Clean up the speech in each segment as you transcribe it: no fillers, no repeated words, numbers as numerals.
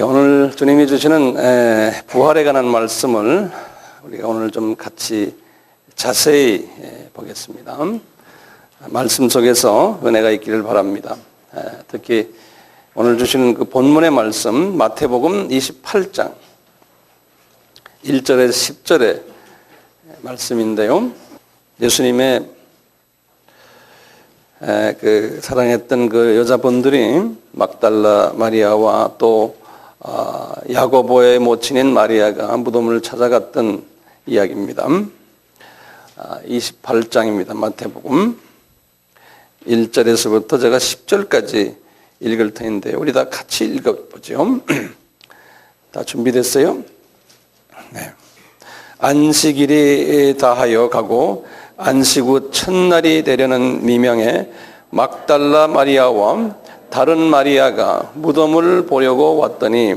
오늘 주님이 주시는 부활에 관한 말씀을 우리가 오늘 좀 같이 자세히 보겠습니다. 말씀 속에서 은혜가 있기를 바랍니다. 특히 오늘 주시는 그 본문의 말씀 마태복음 28장 1절에서 10절의 말씀인데요. 예수님의 그 사랑했던 그 여자분들이 막달라 마리아와 또 야고보의 모친인 마리아가 무덤을 찾아갔던 이야기입니다. 28장입니다. 마태복음 1절에서부터 제가 10절까지 읽을 텐데요. 우리 다 같이 읽어보죠. 다 준비됐어요? 네. 안식일이 다하여 가고 안식 후 첫날이 되려는 미명에 막달라 마리아와 다른 마리아가 무덤을 보려고 왔더니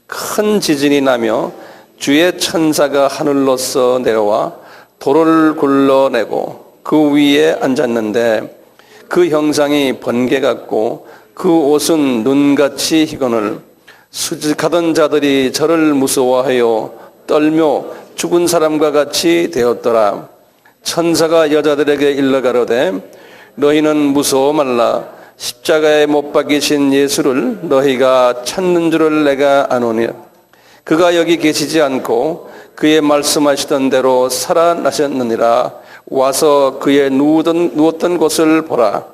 큰 지진이 나며 주의 천사가 하늘로서 내려와 돌을 굴러내고 그 위에 앉았는데 그 형상이 번개 같고 그 옷은 눈같이 희거늘 수직하던 자들이 저를 무서워하여 떨며 죽은 사람과 같이 되었더라. 천사가 여자들에게 일러 가로되 너희는 무서워 말라. 십자가에 못 박이신 예수를 너희가 찾는 줄을 내가 아노니 그가 여기 계시지 않고 그의 말씀하시던 대로 살아나셨느니라. 와서 그의 누웠던 곳을 보라.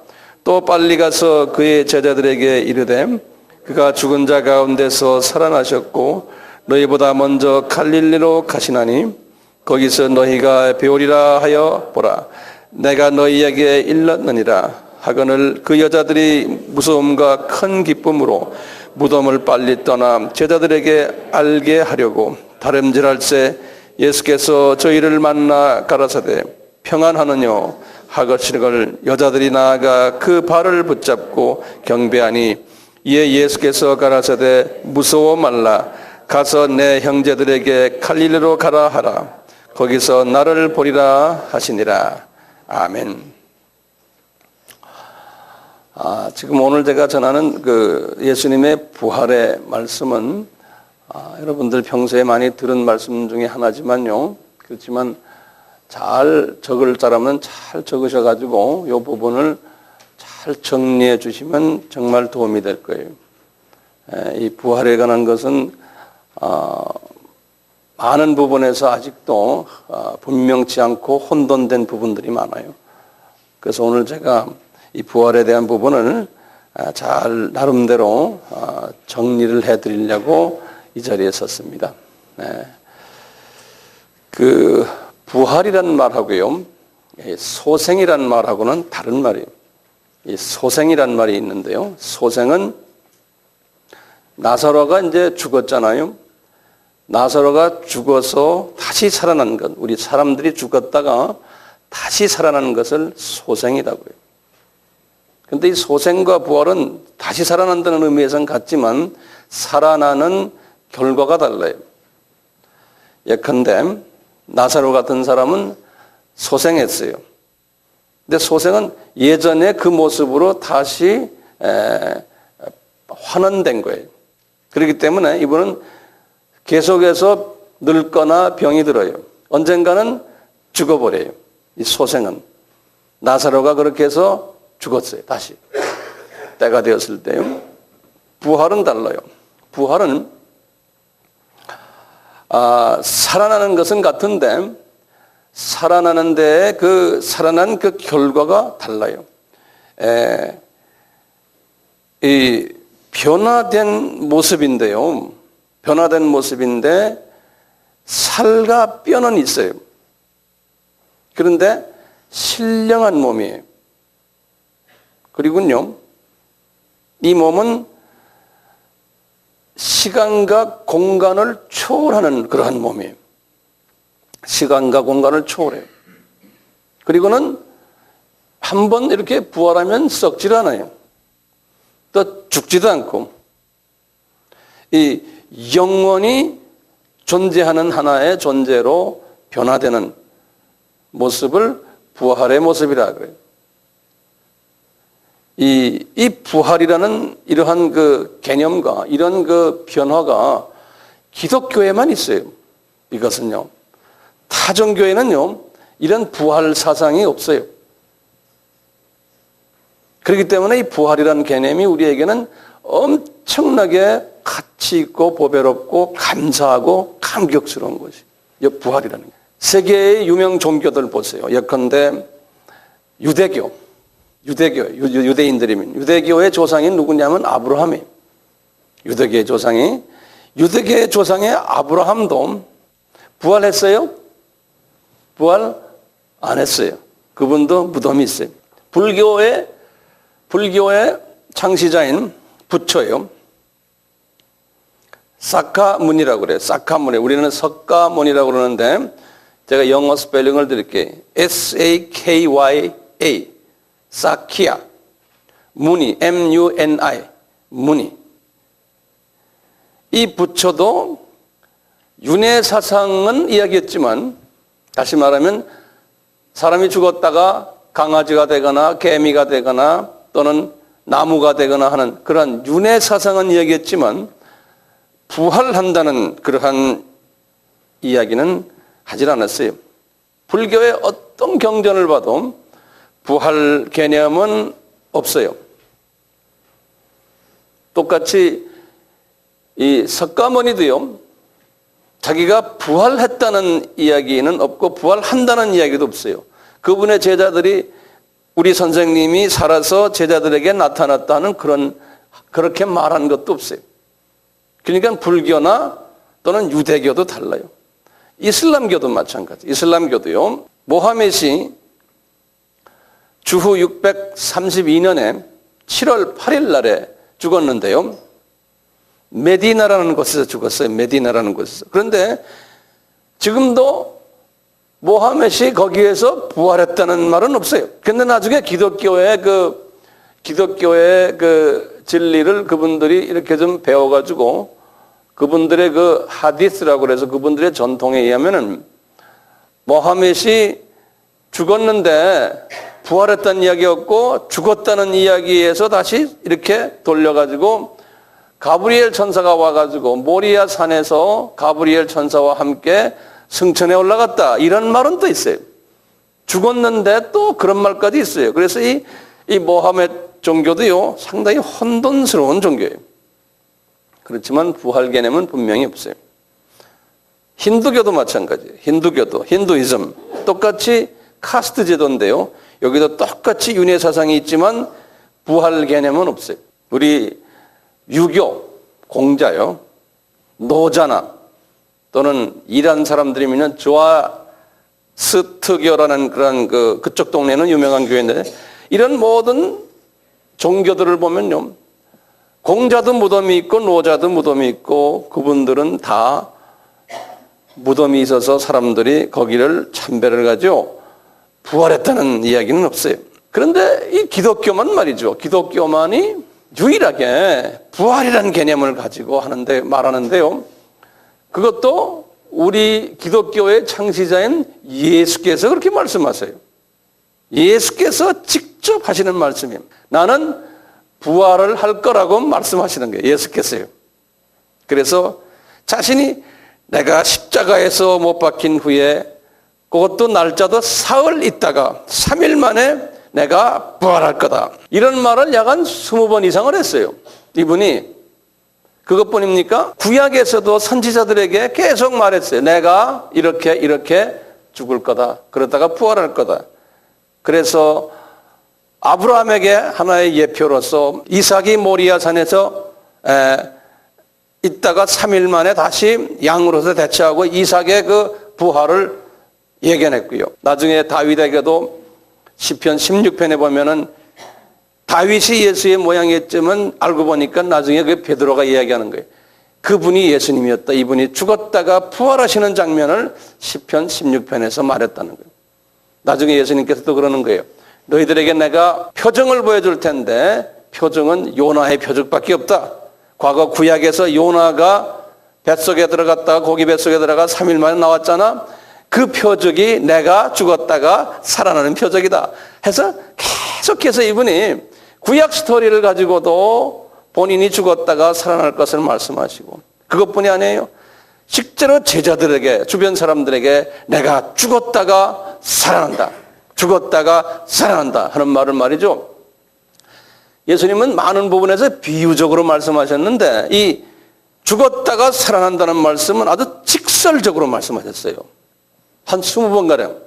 또 빨리 가서 그의 제자들에게 이르되 그가 죽은 자 가운데서 살아나셨고 너희보다 먼저 갈릴리로 가시나니 거기서 너희가 배우리라 하여 보라. 내가 너희에게 일렀느니라. 하거늘 그 여자들이 무서움과 큰 기쁨으로 무덤을 빨리 떠나 제자들에게 알게 하려고 다름질할새 예수께서 저희를 만나 가라사대 평안하느뇨 하거시를 여자들이 나아가 그 발을 붙잡고 경배하니 이에 예수께서 가라사대 무서워 말라. 가서 내 형제들에게 갈릴리로 가라 하라. 거기서 나를 보리라 하시니라. 아멘. 지금 오늘 제가 전하는 그 예수님의 부활의 말씀은 여러분들 평소에 많이 들은 말씀 중에 하나지만요. 그렇지만 잘 적을 사람은 잘 적으셔가지고 이 부분을 잘 정리해 주시면 정말 도움이 될 거예요. 이 부활에 관한 것은 많은 부분에서 아직도 분명치 않고 혼돈된 부분들이 많아요. 그래서 오늘 제가 이 부활에 대한 부분을 잘 나름대로 정리를 해드리려고 이 자리에 섰습니다. 그 부활이라는 말하고요, 소생이라는 말하고는 다른 말이에요. 이 소생이라는 말이 있는데요, 소생은 나사로가 이제 죽었잖아요. 나사로가 죽어서 다시 살아난 것, 우리 사람들이 죽었다가 다시 살아나는 것을 소생이라고 해요. 그런데 이 소생과 부활은 다시 살아난다는 의미에서는 같지만 살아나는 결과가 달라요. 예컨대 나사로 같은 사람은 소생했어요. 근데 소생은 예전에 그 모습으로 다시 환원된 거예요. 그렇기 때문에 이분은 계속해서 늙거나 병이 들어요. 언젠가는 죽어버려요. 이 소생은. 나사로가 그렇게 해서 죽었어요. 다시. 때가 되었을 때요. 부활은 달라요. 부활은 살아나는 것은 같은데 살아나는데 그 살아난 그 결과가 달라요. 이 변화된 모습인데요. 변화된 모습인데 살과 뼈는 있어요. 그런데 신령한 몸이에요. 그리고요, 이 몸은 시간과 공간을 초월하는 그러한 몸이에요. 시간과 공간을 초월해요. 그리고는 한번 이렇게 부활하면 썩질 않아요. 또 죽지도 않고 이 영원히 존재하는 하나의 존재로 변화되는 모습을 부활의 모습이라 그래요. 이 부활이라는 이러한 그 개념과 이런 그 변화가 기독교에만 있어요. 이것은요. 타종교에는요, 이런 부활 사상이 없어요. 그렇기 때문에 이 부활이라는 개념이 우리에게는 엄청나게 가치 있고 보배롭고 감사하고 감격스러운 것이 이 부활이라는 게. 세계의 유명 종교들 보세요. 예컨대 유대인들이면 유대교의 조상이 누구냐면 아브라함이에요. 유대교의 조상의 아브라함도 부활했어요? 부활 안 했어요. 그분도 무덤이 있어요. 불교의 창시자인 부처요. 사카문이라고 그래요. 사카문이. 우리는 석가모니라고 그러는데 제가 영어 스펠링을 드릴게요. S-A-K-Y-A. 사키야. 무니. M-U-N-I. 무니. 이 부처도 윤회 사상은 이야기했지만 다시 말하면 사람이 죽었다가 강아지가 되거나 개미가 되거나 또는 나무가 되거나 하는 그러한 윤회 사상은 이야기했지만 부활한다는 그러한 이야기는 하질 않았어요. 불교의 어떤 경전을 봐도 부활 개념은 없어요. 똑같이 이 석가모니도요, 자기가 부활했다는 이야기는 없고 부활한다는 이야기도 없어요. 그분의 제자들이 우리 선생님이 살아서 제자들에게 나타났다는 그렇게 말한 것도 없어요. 그러니까 불교나 또는 유대교도 달라요. 이슬람교도 마찬가지. 이슬람교도요, 모하멧이 주후 632년에 7월 8일 날에 죽었는데요. 메디나라는 곳에서 죽었어요. 메디나라는 곳에서. 그런데 지금도 모하멧이 거기에서 부활했다는 말은 없어요. 그런데 나중에 기독교의 그 진리를 그분들이 이렇게 좀 배워가지고 그분들의 그 하디스라고 그래서 그분들의 전통에 의하면은 모하멧이 죽었는데 부활했다는 이야기였고 죽었다는 이야기에서 다시 이렇게 돌려가지고 가브리엘 천사가 와가지고 모리아 산에서 가브리엘 천사와 함께 승천에 올라갔다. 이런 말은 또 있어요. 죽었는데 또 그런 말까지 있어요. 그래서 이 모하멧 종교도요, 상당히 혼돈스러운 종교예요. 그렇지만 부활 개념은 분명히 없어요. 힌두교도 마찬가지예요. 힌두이즘. 똑같이 카스트 제도인데요. 여기도 똑같이 윤회 사상이 있지만 부활 개념은 없어요. 우리 유교, 공자요, 노자나 또는 이란 사람들이면 조아스트교라는 그런 그쪽 동네는 유명한 교회인데 이런 모든 종교들을 보면요, 공자도 무덤이 있고 노자도 무덤이 있고 그분들은 다 무덤이 있어서 사람들이 거기를 참배를 가죠. 부활했다는 이야기는 없어요. 그런데 이 기독교만 말이죠. 기독교만이 유일하게 부활이라는 개념을 가지고 말하는데요. 그것도 우리 기독교의 창시자인 예수께서 그렇게 말씀하세요. 예수께서 직접 하시는 말씀이에요. 나는 부활을 할 거라고 말씀하시는 거예요. 예수께서요. 그래서 자신이 내가 십자가에서 못 박힌 후에 그것도 날짜도 사흘 있다가 3일 만에 내가 부활할 거다. 이런 말을 약 한 20번 이상을 했어요. 이분이. 그것뿐입니까? 구약에서도 선지자들에게 계속 말했어요. 내가 이렇게 죽을 거다. 그러다가 부활할 거다. 그래서 아브라함에게 하나의 예표로서 이삭이 모리아 산에서 있다가 3일 만에 다시 양으로서 대체하고 이삭의 그 부활을 예견했고요. 나중에 다윗에게도 시편 16편에 보면은 다윗이 예수의 모양이었지만 알고 보니까 나중에 그 베드로가 이야기하는 거예요. 그분이 예수님이었다. 이분이 죽었다가 부활하시는 장면을 시편 16편에서 말했다는 거예요. 나중에 예수님께서도 그러는 거예요. 너희들에게 내가 표정을 보여줄 텐데 표정은 요나의 표적밖에 없다. 과거 구약에서 요나가 뱃속에 들어갔다가 고기 뱃속에 들어가 3일 만에 나왔잖아. 그 표적이 내가 죽었다가 살아나는 표적이다 해서 계속해서 이분이 구약 스토리를 가지고도 본인이 죽었다가 살아날 것을 말씀하시고, 그것뿐이 아니에요. 실제로 제자들에게, 주변 사람들에게 내가 죽었다가 살아난다, 죽었다가 살아난다 하는 말을 말이죠. 예수님은 많은 부분에서 비유적으로 말씀하셨는데 이 죽었다가 살아난다는 말씀은 아주 직설적으로 말씀하셨어요. 한 20번가량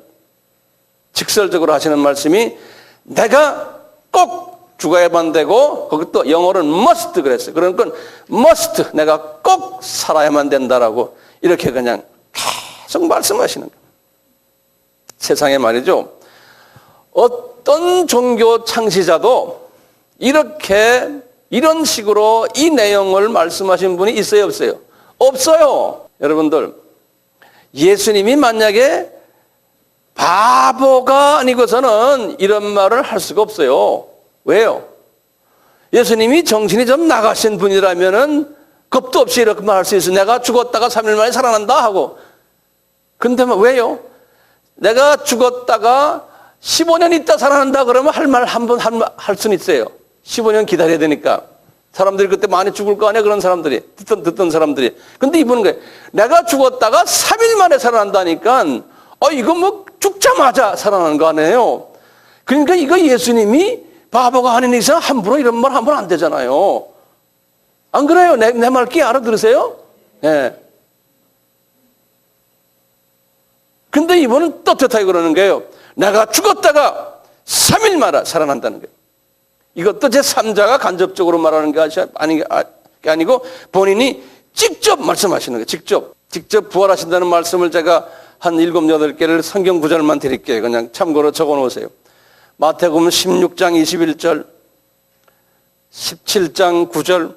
직설적으로 하시는 말씀이 내가 꼭 죽어야만 되고, 그것도 영어로는 must 그랬어요. 그러니까 must, 내가 꼭 살아야만 된다라고 이렇게 그냥 계속 말씀하시는 거예요. 세상에 말이죠, 어떤 종교 창시자도 이렇게 이런 식으로 이 내용을 말씀하신 분이 있어요, 없어요? 없어요. 여러분들, 예수님이 만약에 바보가 아니고서는 이런 말을 할 수가 없어요. 왜요? 예수님이 정신이 좀 나가신 분이라면은 겁도 없이 이렇게 말할 수 있어요. 내가 죽었다가 3일 만에 살아난다 하고. 근데 왜요? 내가 죽었다가 15년 있다 살아난다 그러면 할 말 한 번 할 수는 있어요. 15년 기다려야 되니까. 사람들이 그때 많이 죽을 거 아니야, 그런 사람들이. 듣던 사람들이. 근데 이분은 거예요. 내가 죽었다가 3일 만에 살아난다니까, 이거 뭐 죽자마자 살아나는 거 아니에요. 그러니까 이거 예수님이 바보가 아닌 이상 함부로 이런 말 하면 안 되잖아요. 안 그래요? 내 말 끼 알아들으세요? 예. 근데 이분은 떳떳하게 그러는 거예요. 내가 죽었다가 3일 만에 살아난다는 거예요. 이것도 제3자가 간접적으로 말하는 게 아니고 본인이 직접 말씀하시는 거예요. 직접 부활하신다는 말씀을 제가 한 7, 8개를 성경 구절만 드릴게요. 그냥 참고로 적어 놓으세요. 마태복음 16장 21절, 17장 9절,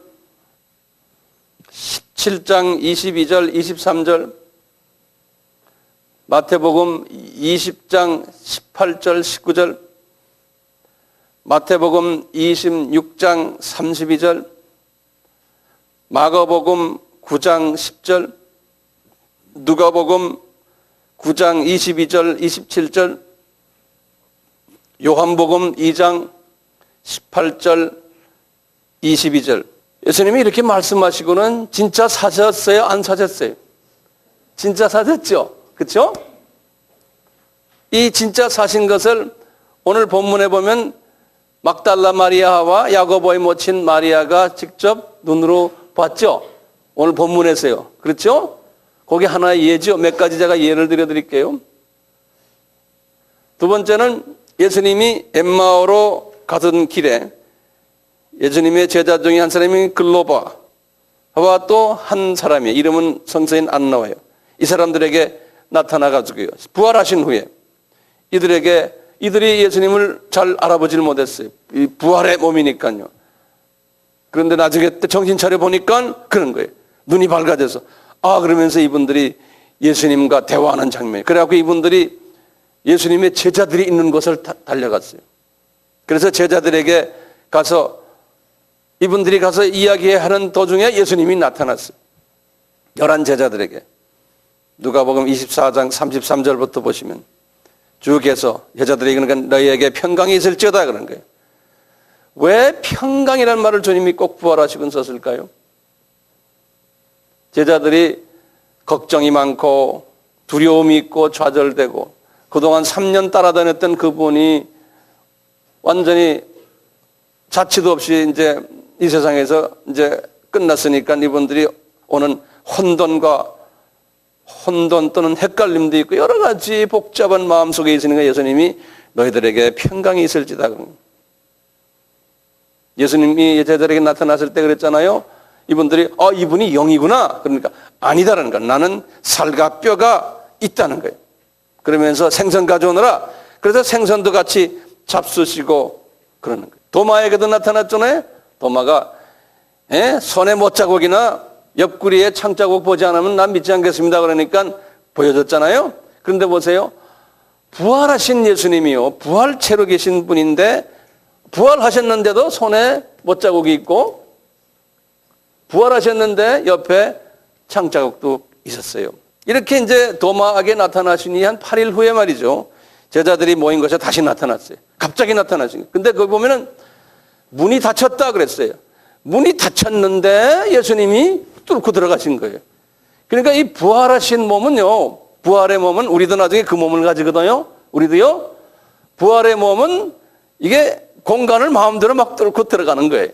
17장 22절, 23절, 마태복음 20장 18절, 19절, 마태복음 26장 32절, 마가복음 9장 10절, 누가복음 9장 22절, 27절, 요한복음 2장 18절, 22절. 예수님이 이렇게 말씀하시고는 진짜 사셨어요? 안 사셨어요? 진짜 사셨죠? 그렇죠? 이 진짜 사신 것을 오늘 본문에 보면 막달라 마리아와 야고보의 모친 마리아가 직접 눈으로 봤죠? 오늘 본문에서요. 그렇죠? 그게 하나의 예죠. 몇 가지 제가 예를 들어드릴게요. 두 번째는 예수님이 엠마오로 가던 길에 예수님의 제자 중에 한 사람이 글로바와 또 한 사람이, 이름은 성서엔 안 나와요. 이 사람들에게 나타나가지고요, 부활하신 후에 이들이 예수님을 잘 알아보질 못했어요. 이 부활의 몸이니까요. 그런데 나중에 정신 차려 보니까 그런 거예요. 눈이 밝아져서 그러면서 이분들이 예수님과 대화하는 장면. 그래갖고 이분들이 예수님의 제자들이 있는 곳을 달려갔어요. 그래서 제자들에게 가서 이분들이 가서 이야기하는 도중에 예수님이 나타났어요. 11 제자들에게. 누가복음 24장 33절부터 보시면 주께서 여자들이 그러니까 너희에게 평강이 있을지어다 그런 거예요. 왜 평강이라는 말을 주님이 꼭 부활하시고 썼을까요? 제자들이 걱정이 많고 두려움이 있고 좌절되고 그동안 3년 따라다녔던 그분이 완전히 자취도 없이 이제 이 세상에서 이제 끝났으니까 이분들이 오는 혼돈 또는 헷갈림도 있고 여러 가지 복잡한 마음속에 있으니까 예수님이 너희들에게 평강이 있을지다. 예수님이 제자들에게 나타났을 때 그랬잖아요. 이분들이 이분이 영이구나. 그러니까 아니다라는 거야. 나는 살과 뼈가 있다는 거예요. 그러면서 생선 가져오느라. 그래서 생선도 같이 잡수시고 그러는 거예요. 도마에게도 나타났잖아요. 도마가 손에 못자국이나 옆구리에 창자국 보지 않으면 난 믿지 않겠습니다. 그러니까 보여줬잖아요. 그런데 보세요. 부활하신 예수님이요. 부활체로 계신 분인데 부활하셨는데도 손에 못자국이 있고 부활하셨는데 옆에 창자국도 있었어요. 이렇게 이제 도마에게 나타나시니 한 8일 후에 말이죠. 제자들이 모인 곳에 다시 나타났어요. 갑자기 나타나신 거예요. 근데 거기 보면은 문이 닫혔다 그랬어요. 문이 닫혔는데 예수님이 뚫고 들어가신 거예요. 그러니까 이 부활하신 몸은요, 부활의 몸은 우리도 나중에 그 몸을 가지거든요. 우리도요, 부활의 몸은 이게 공간을 마음대로 막 뚫고 들어가는 거예요.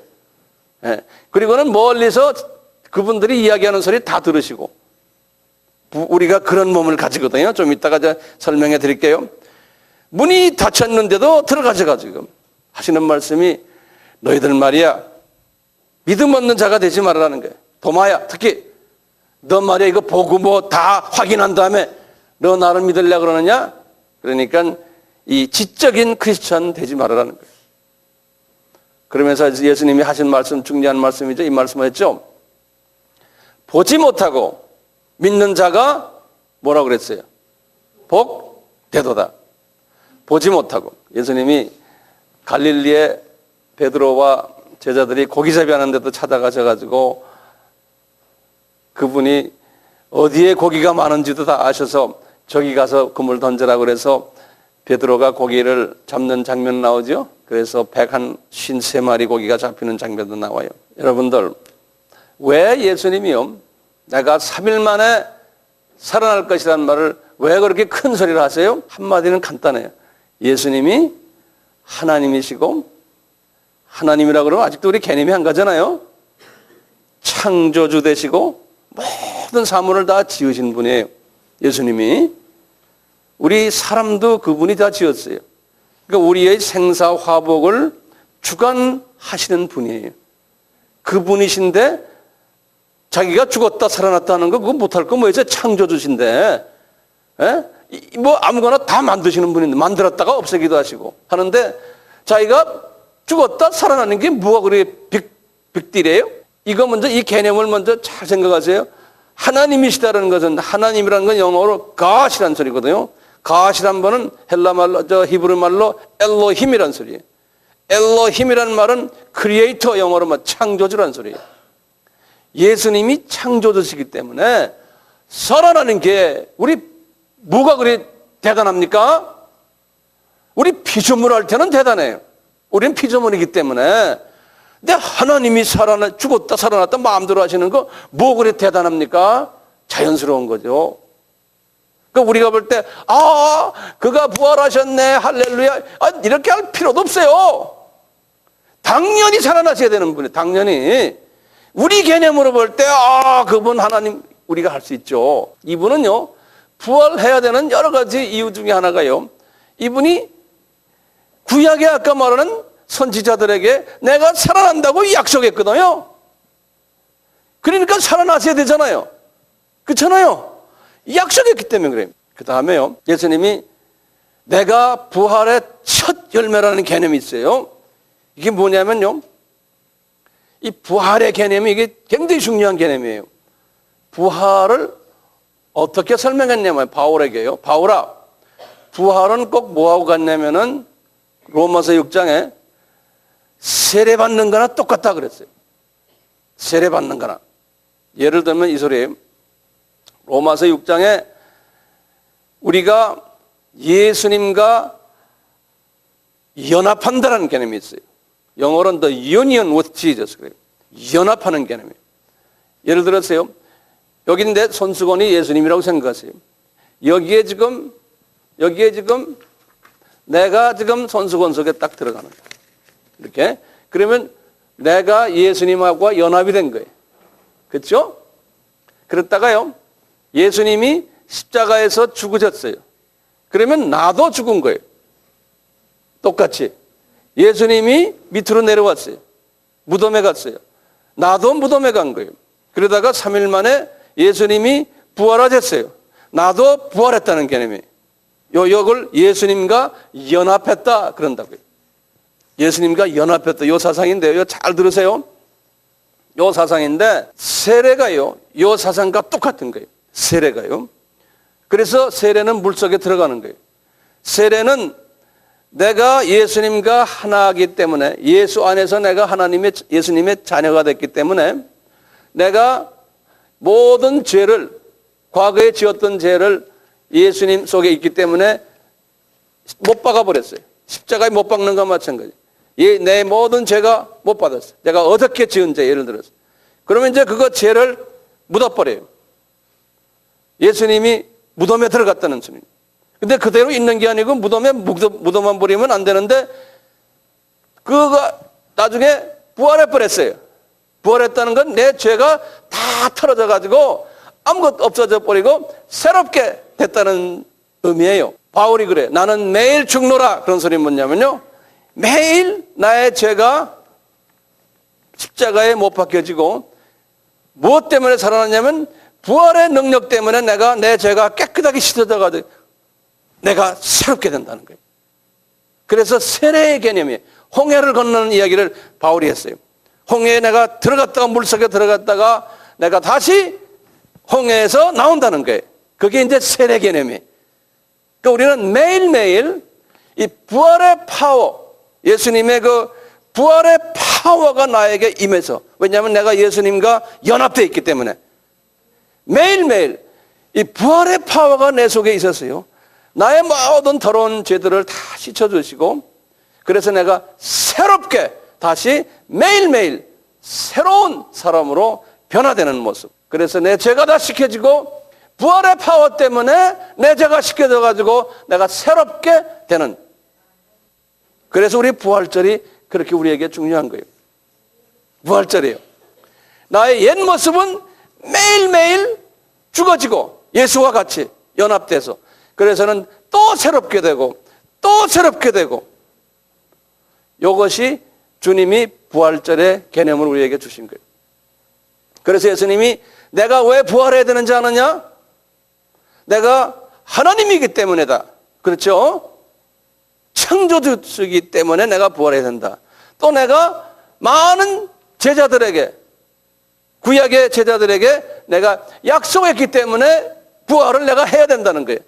예. 그리고는 멀리서 그분들이 이야기하는 소리 다 들으시고, 우리가 그런 몸을 가지거든요. 좀 이따가 제가 설명해 드릴게요. 문이 닫혔는데도 들어가져가 지금 하시는 말씀이, 너희들 말이야 믿음 없는 자가 되지 말라는 거예요. 도마야, 특히 너 말이야 이거 보고 뭐 다 확인한 다음에 너 나를 믿으려고 그러느냐? 그러니까 이 지적인 크리스찬 되지 말라는 거예요. 그러면서 예수님이 하신 말씀, 중요한 말씀이죠. 이 말씀을 했죠. 보지 못하고 믿는 자가 뭐라고 그랬어요? 복 되도다. 보지 못하고. 예수님이 갈릴리에 베드로와 제자들이 고기잡이 하는 데도 찾아가셔가지고 그분이 어디에 고기가 많은지도 다 아셔서 저기 가서 그물 던져라 그래서 베드로가 고기를 잡는 장면 나오죠. 그래서 153마리 고기가 잡히는 장면도 나와요. 여러분들, 왜 예수님이요, 내가 3일 만에 살아날 것이라는 말을 왜 그렇게 큰 소리를 하세요? 한마디는 간단해요. 예수님이 하나님이시고, 하나님이라 그러면 아직도 우리 개념이 한 가잖아요. 창조주 되시고 모든 사물을 다 지으신 분이에요. 예수님이. 우리 사람도 그분이 다 지었어요. 그러니까 우리의 생사화복을 주관하시는 분이에요. 그분이신데 자기가 죽었다 살아났다는 거 그거 못할 거 뭐였어요? 창조주신데, 뭐 아무거나 다 만드시는 분인데, 만들었다가 없애기도 하시고 하는데 자기가 죽었다 살아나는 게 뭐가 그렇게 빅딜이에요? 이거 먼저, 이 개념을 먼저 잘 생각하세요. 하나님이시다라는 것은, 하나님이라는 건 영어로 God이라는 소리거든요. God이란 번은 헬라 말로, 히브리 말로 엘로힘이라는 소리예요. 엘로힘이라는 말은 크리에이터, 영어로 말 창조주라는 소리예요. 예수님이 창조주시기 때문에 살아나는 게 우리 뭐가 그리 대단합니까? 우리 피조물 할 때는 대단해요. 우리는 피조물이기 때문에. 근데 하나님이 죽었다 살아났다 마음대로 하시는 거 뭐 그리 대단합니까? 자연스러운 거죠. 그러니까 우리가 볼 때, 그가 부활하셨네, 할렐루야, 이렇게 할 필요도 없어요. 당연히 살아나셔야 되는 분이에요. 당연히. 우리 개념으로 볼 때, 그분 하나님, 우리가 할 수 있죠. 이분은요, 부활해야 되는 여러 가지 이유 중에 하나가요, 이분이 구약에 아까 말하는 선지자들에게 내가 살아난다고 약속했거든요. 그러니까 살아나셔야 되잖아요. 그렇잖아요. 약속했기 때문에 그래요. 그 다음에요, 예수님이 내가 부활의 첫 열매라는 개념이 있어요. 이게 뭐냐면요, 이 부활의 개념이 이게 굉장히 중요한 개념이에요. 부활을 어떻게 설명했냐면, 바울에게요. 바울아, 부활은 꼭 뭐하고 같냐면은 로마서 6장에 세례받는 거나 똑같다 그랬어요. 세례받는 거나. 예를 들면 이 소리예요. 로마서 6장에 우리가 예수님과 연합한다는 개념이 있어요. 영어로는 the union with Jesus 그래요. 연합하는 개념이에요. 예를 들어서요, 여기 내 손수건이 예수님이라고 생각하세요. 여기에 지금 내가 지금 손수건 속에 딱 들어가는 거예요. 이렇게. 그러면 내가 예수님하고 연합이 된 거예요. 그렇죠? 그랬다가요, 예수님이 십자가에서 죽으셨어요. 그러면 나도 죽은 거예요. 똑같이. 예수님이 밑으로 내려왔어요. 무덤에 갔어요. 나도 무덤에 간 거예요. 그러다가 3일 만에 예수님이 부활하셨어요. 나도 부활했다는 개념이에요. 이걸 예수님과 연합했다 그런다고요. 예수님과 연합했다. 이 사상인데요. 이거 잘 들으세요. 이 사상인데 세례가요, 이 사상과 똑같은 거예요. 세례가요. 그래서 세례는 물속에 들어가는 거예요. 세례는 내가 예수님과 하나이기 때문에, 예수 안에서 내가 예수님의 자녀가 됐기 때문에 내가 모든 죄를, 과거에 지었던 죄를 예수님 속에 있기 때문에 못 박아버렸어요. 십자가에 못 박는 것과 마찬가지. 내 모든 죄가 못 받았어요. 내가 어떻게 지은 죄, 예를 들어서. 그러면 이제 그거 죄를 묻어버려요. 예수님이 무덤에 들어갔다는 소리. 근데 그대로 있는 게 아니고 무덤에 묻어만 버리면 안 되는데 그거가 나중에 부활해버렸어요. 부활했다는 건 내 죄가 다 털어져 가지고 아무것도 없어져 버리고 새롭게 됐다는 의미예요. 바울이 그래. 나는 매일 죽노라. 그런 소리는 뭐냐면요. 매일 나의 죄가 십자가에 못 박혀지고 무엇 때문에 살아났냐면 부활의 능력 때문에 내 죄가 깨끗하게 씻어져 가지고 내가 새롭게 된다는 거예요. 그래서 세례의 개념이에요. 홍해를 건너는 이야기를 바울이 했어요. 홍해에 내가 들어갔다가 물속에 들어갔다가 내가 다시 홍해에서 나온다는 거예요. 그게 이제 세례 개념이에요. 그러니까 우리는 매일매일 이 부활의 파워, 예수님의 그 부활의 파워가 나에게 임해서, 왜냐하면 내가 예수님과 연합되어 있기 때문에 매일매일 이 부활의 파워가 내 속에 있었어요. 나의 모든 더러운 죄들을 다 씻어주시고, 그래서 내가 새롭게 다시 매일매일 새로운 사람으로 변화되는 모습. 그래서 내 죄가 다 씻겨지고 부활의 파워 때문에 내 죄가 씻겨져 가지고 내가 새롭게 되는. 그래서 우리 부활절이 그렇게 우리에게 중요한 거예요. 부활절이에요. 나의 옛 모습은 매일매일 죽어지고 예수와 같이 연합돼서, 그래서는 또 새롭게 되고 또 새롭게 되고, 이것이 주님이 부활절의 개념을 우리에게 주신 거예요. 그래서 예수님이 내가 왜 부활해야 되는지 아느냐? 내가 하나님이기 때문이다. 그렇죠? 창조주이기 때문에 내가 부활해야 된다. 또 내가 많은 제자들에게, 구약의 제자들에게 내가 약속했기 때문에 부활을 내가 해야 된다는 거예요.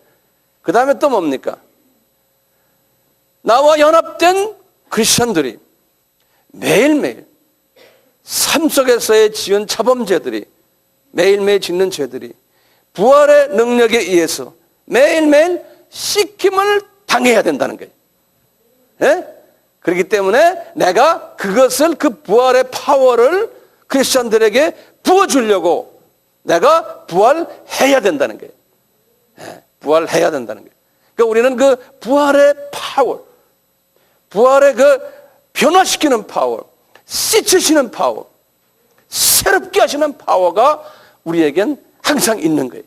그 다음에 또 뭡니까? 나와 연합된 크리스천들이 매일매일 삶 속에서의 지은 자범죄들이, 매일매일 짓는 죄들이 부활의 능력에 의해서 매일매일 씻김을 당해야 된다는 거예요. 예? 그렇기 때문에 내가 그것을, 그 부활의 파워를 크리스천들에게 부어주려고 내가 부활해야 된다는 거예요. 예, 부활해야 된다는 거예요. 그러니까 우리는 그 부활의 파워, 부활의 그 변화시키는 파워, 씻으시는 파워, 새롭게 하시는 파워가 우리에겐 항상 있는 거예요.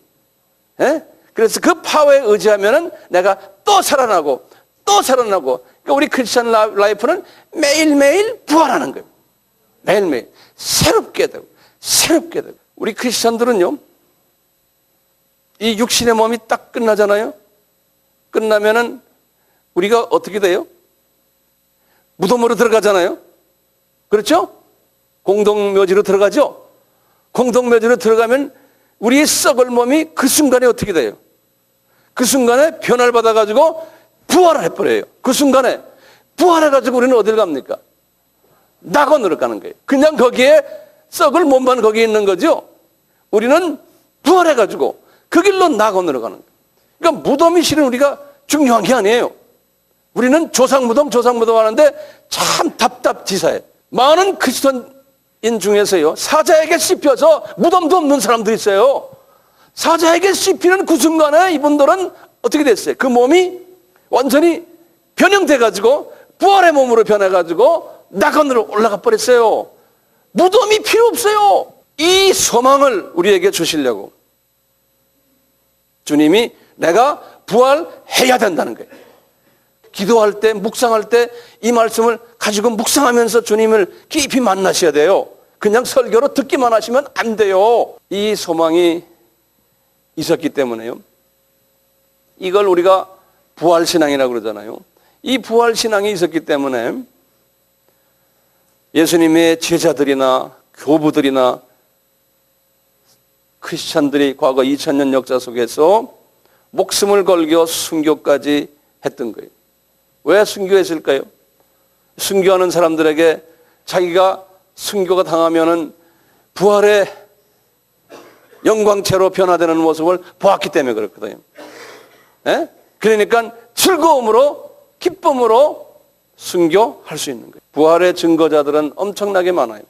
예? 그래서 그 파워에 의지하면은 내가 또 살아나고 또 살아나고, 그러니까 우리 크리스천 라이프는 매일매일 부활하는 거예요. 매일매일 새롭게 되고 새롭게 되고. 우리 크리스천들은요, 이 육신의 몸이 딱 끝나잖아요. 끝나면은 우리가 어떻게 돼요? 무덤으로 들어가잖아요. 그렇죠? 공동묘지로 들어가죠. 공동묘지로 들어가면 우리의 썩을 몸이 그 순간에 어떻게 돼요? 그 순간에 변화를 받아가지고 부활을 해버려요. 그 순간에 부활해가지고 우리는 어디를 갑니까? 낙원으로 가는 거예요. 그냥 거기에 썩을 몸만 거기에 있는 거죠. 우리는 부활해가지고 그 길로 낙원으로 가는 거예요. 그러니까 무덤이 실은 우리가 중요한 게 아니에요. 우리는 조상무덤 하는데 참 답답지사해요. 많은 크리스천인 중에서요, 사자에게 씹혀서 무덤도 없는 사람들이 있어요. 사자에게 씹히는 그 순간에 이분들은 어떻게 됐어요? 그 몸이 완전히 변형돼가지고 부활의 몸으로 변해가지고 낙원으로 올라가 버렸어요. 무덤이 필요 없어요. 이 소망을 우리에게 주시려고 주님이 내가 부활해야 된다는 거예요. 기도할 때, 묵상할 때 이 말씀을 가지고 묵상하면서 주님을 깊이 만나셔야 돼요. 그냥 설교로 듣기만 하시면 안 돼요. 이 소망이 있었기 때문에요, 이걸 우리가 부활신앙이라고 그러잖아요. 이 부활신앙이 있었기 때문에 예수님의 제자들이나 교부들이나 크리스찬들이 과거 2000년 역사 속에서 목숨을 걸고 순교까지 했던 거예요. 왜 순교했을까요? 순교하는 사람들에게 자기가 순교가 당하면은 부활의 영광체로 변화되는 모습을 보았기 때문에 그렇거든요. 예? 그러니까 즐거움으로, 기쁨으로 순교할 수 있는 거예요. 부활의 증거자들은 엄청나게 많아요.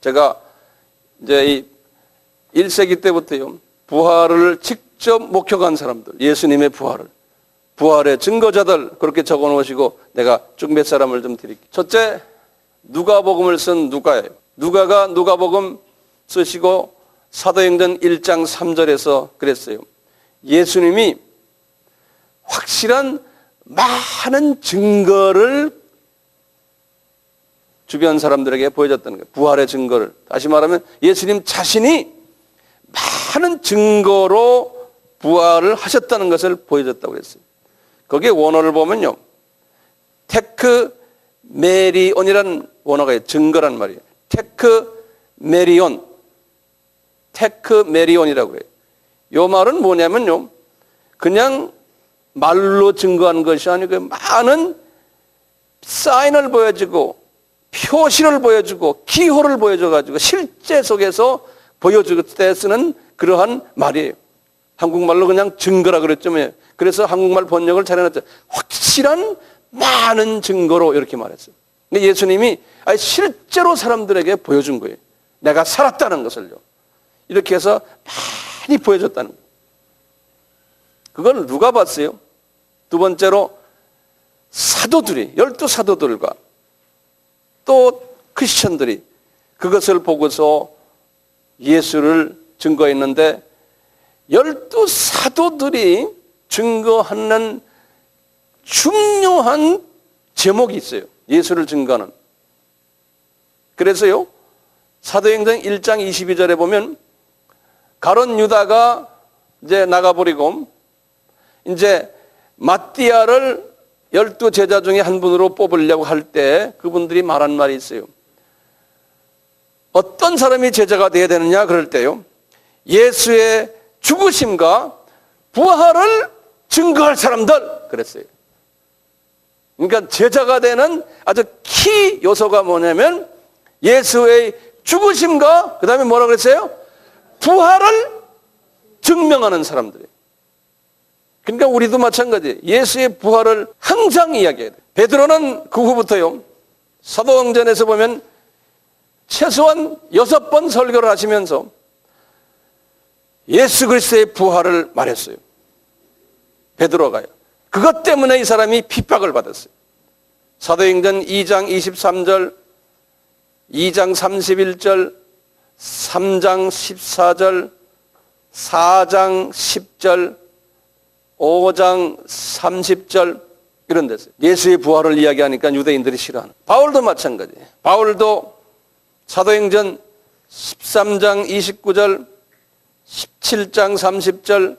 제가 이제 이 1세기 때부터요, 부활을 직접 목격한 사람들, 예수님의 부활의 증거자들 그렇게 적어 놓으시고 내가 쭉 몇 사람을 좀 드릴게요. 첫째, 누가복음을 쓴 누가예요. 누가가 누가복음 쓰시고 사도행전 1장 3절에서 그랬어요. 예수님이 확실한 많은 증거를 주변 사람들에게 보여줬다는 거예요. 부활의 증거를. 다시 말하면 예수님 자신이 많은 증거로 부활을 하셨다는 것을 보여줬다고 그랬어요. 거기에 원어를 보면요, 테크 메리온이라는 원어가 증거란 말이에요. 테크 메리온이라고 해요. 이 말은 뭐냐면요, 그냥 말로 증거한 것이 아니고 많은 사인을 보여주고 표시를 보여주고 기호를 보여줘가지고 실제 속에서 보여줄 때 쓰는 그러한 말이에요. 한국말로 그냥 증거라 그랬죠. 그래서 한국말 번역을 잘해놨죠. 확실한 많은 증거로 이렇게 말했어요. 근데 예수님이 실제로 사람들에게 보여준 거예요. 내가 살았다는 것을요. 이렇게 해서 많이 보여줬다는 거예요. 그걸 누가 봤어요? 두 번째로 사도들이, 12사도들과 또 크리스천들이 그것을 보고서 예수를 증거했는데 12사도들이 증거하는 중요한 제목이 있어요. 예수를 증거하는. 그래서요, 사도행전 1장 22절에 보면 가룟 유다가 이제 나가버리고 이제 마띠아를 12제자 중에 한 분으로 뽑으려고 할 때 그분들이 말한 말이 있어요. 어떤 사람이 제자가 되어야 되느냐 그럴 때요, 예수의 죽으심과 부활을 증거할 사람들 그랬어요. 그러니까 제자가 되는 아주 키 요소가 뭐냐면 예수의 죽으심과 그 다음에 뭐라고 그랬어요? 부활을 증명하는 사람들이에요. 그러니까 우리도 마찬가지예요. 예수의 부활을 항상 이야기해야 돼요. 베드로는 그 후부터요, 사도행전에서 보면 최소한 6번 설교를 하시면서 예수 그리스도의 부활을 말했어요. 베드로가요. 그것 때문에 이 사람이 핍박을 받았어요. 사도행전 2장 23절, 2장 31절, 3장 14절, 4장 10절, 5장 30절 이런 데서 예수의 부활을 이야기하니까 유대인들이 싫어하는. 바울도 마찬가지예요. 바울도 사도행전 13장 29절, 17장 30절,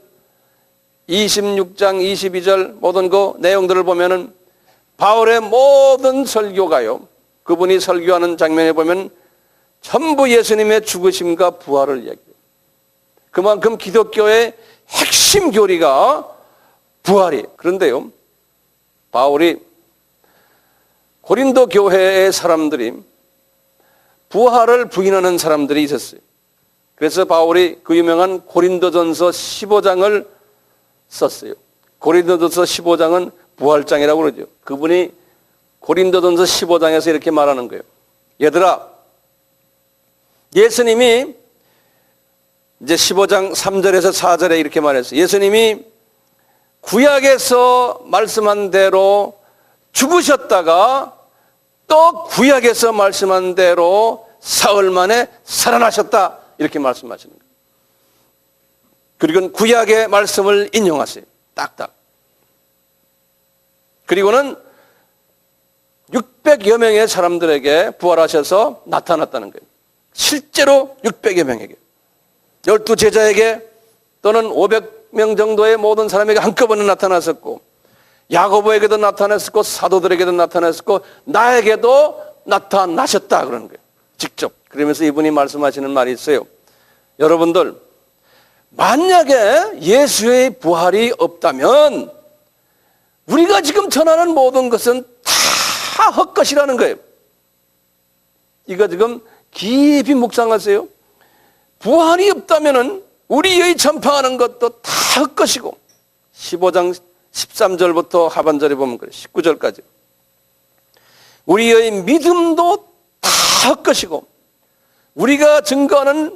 26장 22절 모든 그 내용들을 보면은 바울의 모든 설교가요, 그분이 설교하는 장면에 보면 전부 예수님의 죽으심과 부활을 이야기해요. 그만큼 기독교의 핵심 교리가 부활이에요. 그런데요, 바울이 고린도 교회의 사람들이 부활을 부인하는 사람들이 있었어요. 그래서 바울이 그 유명한 고린도전서 15장을 썼어요. 고린도전서 15장은 부활장이라고 그러죠. 그분이 고린도전서 15장에서 이렇게 말하는 거예요. 얘들아, 예수님이 이제 15장 3절에서 4절에 이렇게 말했어요. 예수님이 구약에서 말씀한 대로 죽으셨다가 또 구약에서 말씀한 대로 사흘 만에 살아나셨다, 이렇게 말씀하시는 거예요. 그리고는 구약의 말씀을 인용하세요. 딱딱. 그리고는 600여 명의 사람들에게 부활하셔서 나타났다는 거예요. 실제로 600여 명에게, 12제자에게 또는 500명 정도의 모든 사람에게 한꺼번에 나타났었고, 야고보에게도 나타났었고, 사도들에게도 나타났었고, 나에게도 나타나셨다 그러는 거예요. 직접. 그러면서 이분이 말씀하시는 말이 있어요. 여러분들, 만약에 예수의 부활이 없다면 우리가 지금 전하는 모든 것은 다 헛것이라는 거예요. 이거 지금 깊이 묵상하세요. 부활이 없다면 우리의 전파하는 것도 다 헛것이고, 15장 13절부터 하반절에 보면 그래. 19절까지. 우리의 믿음도 다 헛것이고 우리가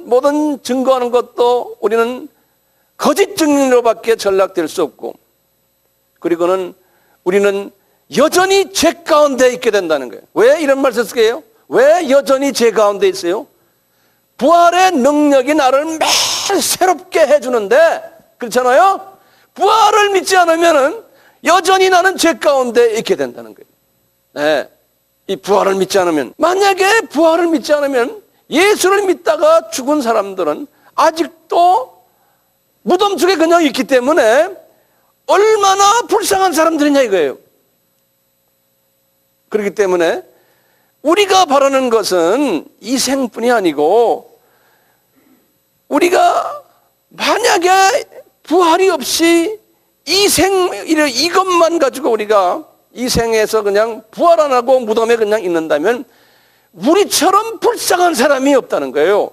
모든 증거하는 것도 우리는 거짓 증인으로밖에 전락될 수 없고, 그리고는 우리는 여전히 죄 가운데 있게 된다는 거예요. 왜 이런 말 썼을까요? 왜 여전히 죄 가운데 있어요? 부활의 능력이 나를 매일 새롭게 해주는데, 그렇잖아요? 부활을 믿지 않으면 여전히 나는 죄 가운데 있게 된다는 거예요. 네. 이 부활을 믿지 않으면, 만약에 부활을 믿지 않으면 예수를 믿다가 죽은 사람들은 아직도 무덤 속에 그냥 있기 때문에 얼마나 불쌍한 사람들이냐 이거예요. 그렇기 때문에 우리가 바라는 것은 이 생뿐이 아니고, 우리가 만약에 부활이 없이 이 생, 이것만 가지고 우리가 이 생에서 그냥 부활 안 하고 무덤에 그냥 있는다면 우리처럼 불쌍한 사람이 없다는 거예요.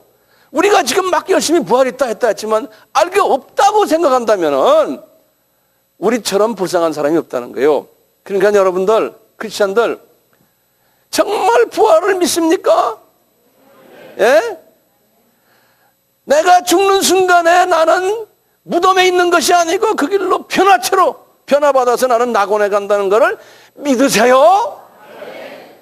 우리가 지금 막 열심히 부활했다 했다 했지만 알게 없다고 생각한다면 우리처럼 불쌍한 사람이 없다는 거예요. 그러니까 여러분들, 크리스찬들, 정말 부활을 믿습니까? 예? 내가 죽는 순간에 나는 무덤에 있는 것이 아니고 그 길로 변화받아서 나는 낙원에 간다는 것을 믿으세요?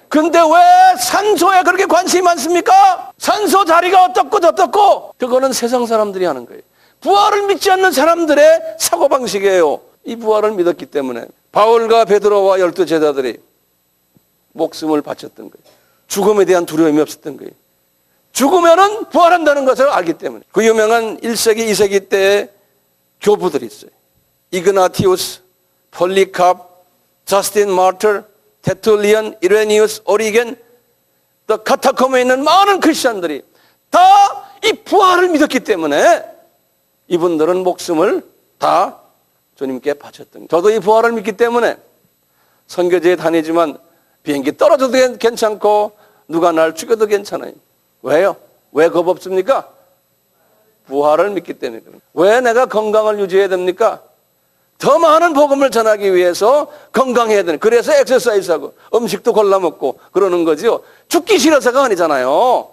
그런데 왜 산소에 그렇게 관심이 많습니까? 산소 자리가 어떻고 저떻고, 그거는 세상 사람들이 하는 거예요. 부활을 믿지 않는 사람들의 사고방식이에요. 이 부활을 믿었기 때문에 바울과 베드로와 12 제자들이 목숨을 바쳤던 거예요. 죽음에 대한 두려움이 없었던 거예요. 죽으면은 부활한다는 것을 알기 때문에. 그 유명한 1세기, 2세기 때의 교부들이 있어요. 이그나티우스, 폴리캅, 저스틴 마르터, 테툴리안, 이레니우스, 오리겐, 또 카타콤에 있는 많은 크리스천들이 다 이 부활을 믿었기 때문에 이분들은 목숨을 다 주님께 바쳤던 거예요. 저도 이 부활을 믿기 때문에 선교지에 다니지만 비행기 떨어져도 괜찮고 누가 날 죽여도 괜찮아요. 왜요? 왜 겁 없습니까? 부활을 믿기 때문에. 왜 내가 건강을 유지해야 됩니까? 더 많은 복음을 전하기 위해서 건강해야 되는, 그래서 엑서사이즈하고 음식도 골라 먹고 그러는 거죠. 죽기 싫어서가 아니잖아요.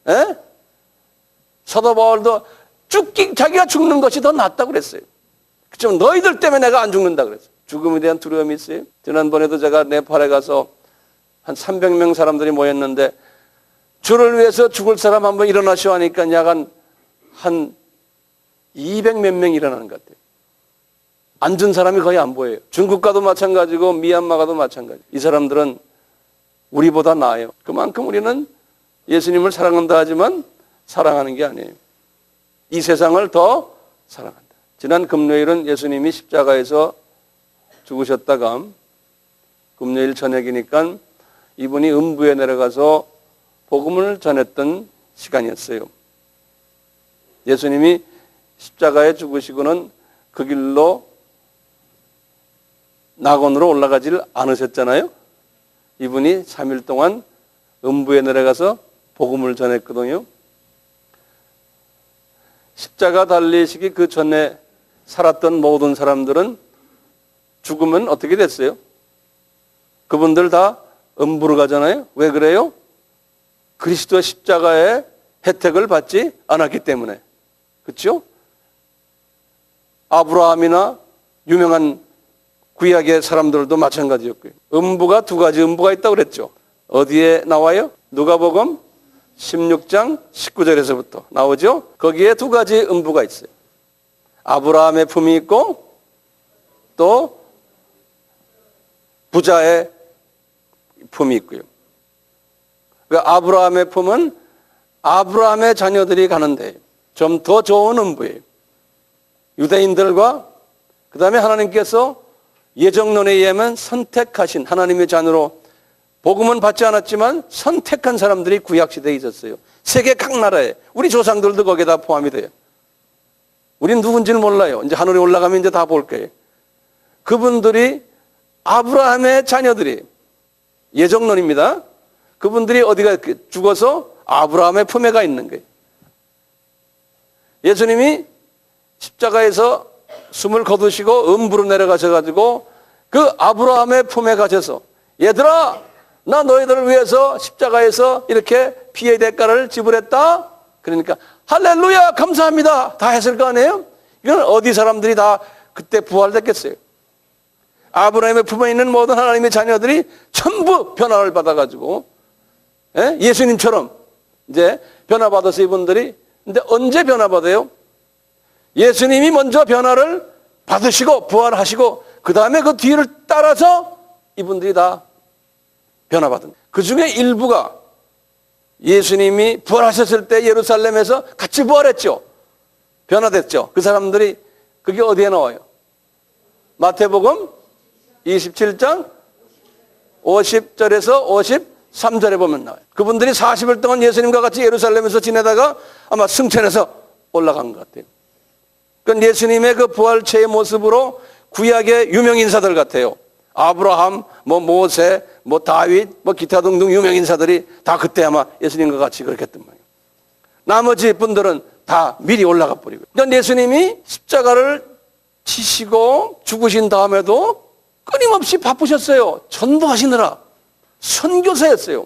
에? 사도 바울도 자기가 죽는 것이 더 낫다고 그랬어요. 그렇지만 너희들 때문에 내가 안 죽는다 그랬어요. 죽음에 대한 두려움이 있어요. 지난번에도 제가 네팔에 가서 한 300명 사람들이 모였는데 주를 위해서 죽을 사람 한번 일어나시오 하니까 약간 한 200 몇 명 일어나는 것 같아요. 앉은 사람이 거의 안 보여요. 중국과도 마찬가지고 미얀마가도 마찬가지. 이 사람들은 우리보다 나아요. 그만큼 우리는 예수님을 사랑한다 하지만 사랑하는 게 아니에요. 이 세상을 더 사랑한다. 지난 금요일은 예수님이 십자가에서 죽으셨다가 금요일 저녁이니까 이분이 음부에 내려가서 복음을 전했던 시간이었어요. 예수님이 십자가에 죽으시고는 그 길로 낙원으로 올라가질 않으셨잖아요. 이분이 3일 동안 음부에 내려가서 복음을 전했거든요. 십자가 달리시기 그 전에 살았던 모든 사람들은 죽으면 어떻게 됐어요? 그분들 다 음부로 가잖아요. 왜 그래요? 그리스도의 십자가의 혜택을 받지 않았기 때문에. 그렇죠? 아브라함이나 유명한 구약의 사람들도 마찬가지였고요. 음부가 두 가지 음부가 있다고 그랬죠. 어디에 나와요? 누가복음 16장 19절에서부터 나오죠. 거기에 두 가지 음부가 있어요. 아브라함의 품이 있고 또 부자의 품이 있고요. 아브라함의 품은 아브라함의 자녀들이 가는데 좀 더 좋은 음부예요. 유대인들과 그 다음에 하나님께서 예정론에 의하면 선택하신 하나님의 자녀로 복음은 받지 않았지만 선택한 사람들이 구약시대에 있었어요. 세계 각 나라에. 우리 조상들도 거기에 다 포함이 돼요. 우린 누군지는 몰라요. 이제 하늘에 올라가면 이제 다 볼 거예요. 그분들이 아브라함의 자녀들이 예정론입니다. 그분들이 어디가 죽어서 아브라함의 품에 가 있는 거예요. 예수님이 십자가에서 숨을 거두시고 음부로 내려가셔가지고 그 아브라함의 품에 가셔서 얘들아 나 너희들을 위해서 십자가에서 이렇게 피의 대가를 지불했다. 그러니까 할렐루야 감사합니다 다 했을 거 아니에요? 이건 어디 사람들이 다 그때 부활됐겠어요? 아브라함의 품에 있는 모든 하나님의 자녀들이 전부 변화를 받아가지고 예수님처럼 이제 변화받아서 이분들이 근데 언제 변화받아요? 예수님이 먼저 변화를 받으시고 부활하시고 그 다음에 그 뒤를 따라서 이분들이 다 변화받은 그 중에 일부가 예수님이 부활하셨을 때 예루살렘에서 같이 부활했죠. 변화됐죠. 그 사람들이 그게 어디에 나와요? 마태복음 27장 50절에서 53절에 보면 나와요. 그분들이 40일 동안 예수님과 같이 예루살렘에서 지내다가 아마 승천해서 올라간 것 같아요. 그건 예수님의 그 부활체의 모습으로 구약의 유명 인사들 같아요. 아브라함, 모세, 다윗, 기타 등등 유명 인사들이 다 그때 아마 예수님과 같이 그렇게 했단 말이에요. 나머지 분들은 다 미리 올라가 버리고. 그러니까 예수님이 십자가를 치시고 죽으신 다음에도 끊임없이 바쁘셨어요. 전도하시느라. 선교사였어요.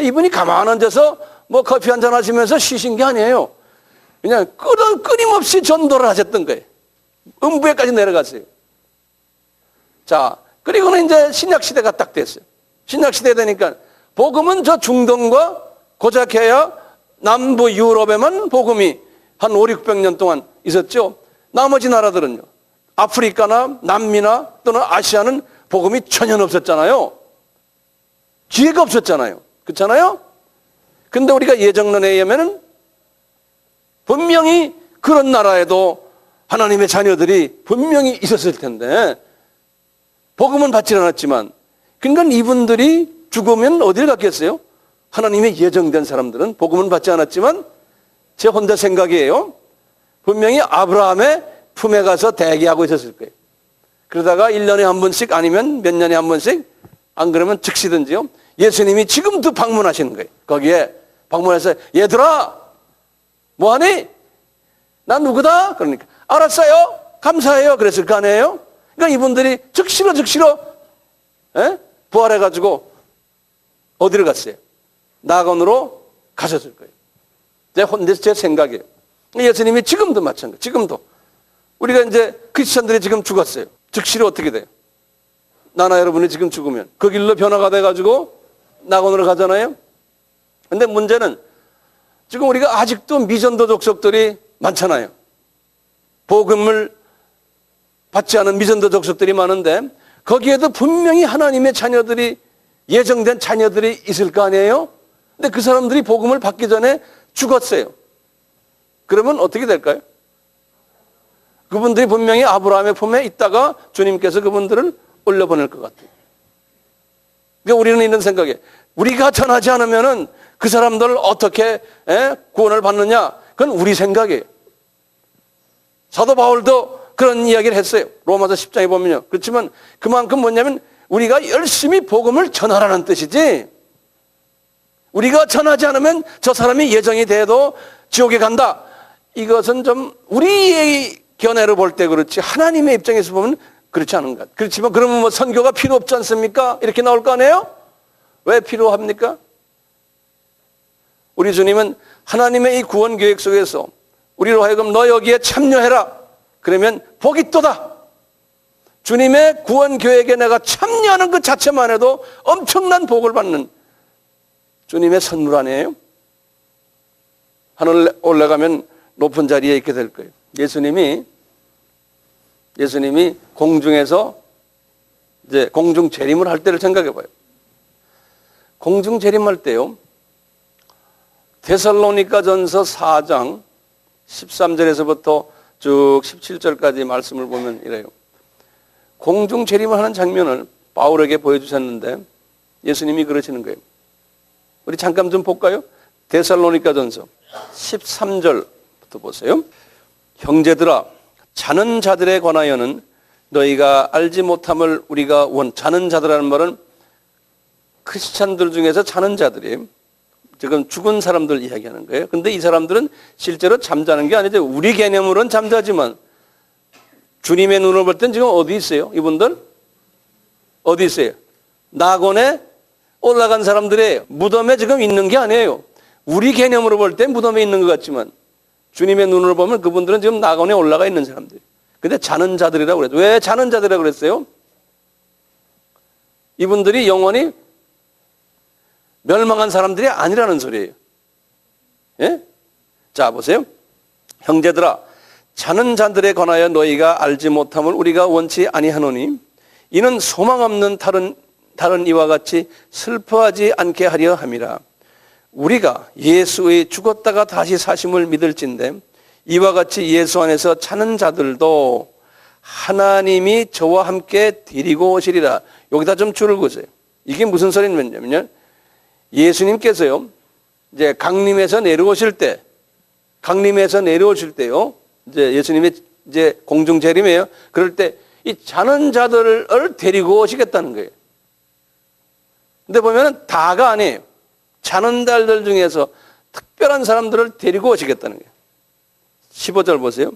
이분이 가만 앉아서 커피 한잔 하시면서 쉬신 게 아니에요. 그냥 끊임없이 전도를 하셨던 거예요. 음부에까지 내려갔어요. 자, 그리고는 이제 신약시대가 딱 됐어요. 신약시대 되니까 복음은 저 중동과 고작해야 남부 유럽에만 복음이 한 5, 600년 동안 있었죠. 나머지 나라들은요. 아프리카나 남미나 또는 아시아는 복음이 전혀 없었잖아요. 기회가 없었잖아요. 그렇잖아요? 근데 우리가 예정론에 의하면은 분명히 그런 나라에도 하나님의 자녀들이 분명히 있었을 텐데 복음은 받지 않았지만 그러니까 이분들이 죽으면 어디를 갔겠어요? 하나님의 예정된 사람들은 복음은 받지 않았지만 제 혼자 생각이에요. 분명히 아브라함의 품에 가서 대기하고 있었을 거예요. 그러다가 1년에 한 번씩 아니면 몇 년에 한 번씩 안 그러면 즉시든지요. 예수님이 지금도 방문하시는 거예요. 거기에 방문해서 얘들아 뭐하니? 나 누구다? 그러니까 알았어요. 감사해요. 그랬을 거 아니에요? 그러니까 이분들이 즉시로 부활해가지고 어디를 갔어요? 낙원으로 가셨을 거예요. 제 생각이에요. 예수님이 지금도 마찬가지. 지금도 우리가 이제 크리스천들이 지금 죽었어요. 즉시로 어떻게 돼요? 나나 여러분이 지금 죽으면 그 길로 변화가 돼가지고 낙원으로 가잖아요. 근데 문제는 지금 우리가 아직도 미전도 족속들이 많잖아요. 복음을 받지 않은 미전도 족속들이 많은데 거기에도 분명히 하나님의 자녀들이 예정된 자녀들이 있을 거 아니에요? 근데 그 사람들이 복음을 받기 전에 죽었어요. 그러면 어떻게 될까요? 그분들이 분명히 아브라함의 품에 있다가 주님께서 그분들을 올려보낼 것 같아요. 그러니까 우리는 이런 생각에 우리가 전하지 않으면은 그 사람들을 어떻게 구원을 받느냐? 그건 우리 생각이에요. 사도 바울도 그런 이야기를 했어요. 로마서 10장에 보면요. 그렇지만 그만큼 뭐냐면 우리가 열심히 복음을 전하라는 뜻이지 우리가 전하지 않으면 저 사람이 예정이 돼도 지옥에 간다. 이것은 좀 우리의 견해로 볼 때 그렇지 하나님의 입장에서 보면 그렇지 않은 것 같아요. 그렇지만 그러면 선교가 필요 없지 않습니까? 이렇게 나올 거 아니에요? 왜 필요합니까? 우리 주님은 하나님의 이 구원 계획 속에서 우리로 하여금 너 여기에 참여해라. 그러면 복이 있도다. 주님의 구원 계획에 내가 참여하는 것 자체만 해도 엄청난 복을 받는 주님의 선물 아니에요? 하늘 올라가면 높은 자리에 있게 될 거예요. 예수님이 공중에서 이제 공중 재림을 할 때를 생각해 봐요. 공중 재림할 때요. 데살로니가전서 4장 13절에서부터 쭉 17절까지 말씀을 보면 이래요. 공중 재림을 하는 장면을 바울에게 보여주셨는데 예수님이 그러시는 거예요. 우리 잠깐 좀 볼까요? 데살로니가전서 13절부터 보세요. 형제들아, 자는 자들에 관하여는 너희가 알지 못함을 우리가 자는 자들이라는 말은 크리스찬들 중에서 자는 자들이 지금 죽은 사람들 이야기하는 거예요. 근데 이 사람들은 실제로 잠자는 게 아니죠. 우리 개념으로는 잠자지만 주님의 눈을 볼 땐 지금 어디 있어요? 이분들? 어디 있어요? 낙원에 올라간 사람들이에요. 무덤에 지금 있는 게 아니에요. 우리 개념으로 볼 땐 무덤에 있는 것 같지만 주님의 눈으로 보면 그분들은 지금 낙원에 올라가 있는 사람들이에요. 근데 자는 자들이라고 그랬어요. 왜 자는 자들이라고 그랬어요? 이분들이 영원히 멸망한 사람들이 아니라는 소리예요. 예? 자, 보세요. 형제들아, 자는 자들에 관하여 너희가 알지 못함을 우리가 원치 아니하노니 이는 소망 없는 다른 이와 같이 슬퍼하지 않게 하려 함이라. 우리가 예수의 죽었다가 다시 사심을 믿을진데 이와 같이 예수 안에서 자는 자들도 하나님이 저와 함께 데리고 오시리라. 여기다 좀 줄을 그으세요. 이게 무슨 소리냐면요, 예수님께서요 이제 강림에서 내려오실 때요, 이제 예수님의 이제 공중 재림이에요. 그럴 때 이 자는 자들을 데리고 오시겠다는 거예요. 근데 보면은 다가 아니에요. 자는 자들 중에서 특별한 사람들을 데리고 오시겠다는 거예요. 15절 보세요.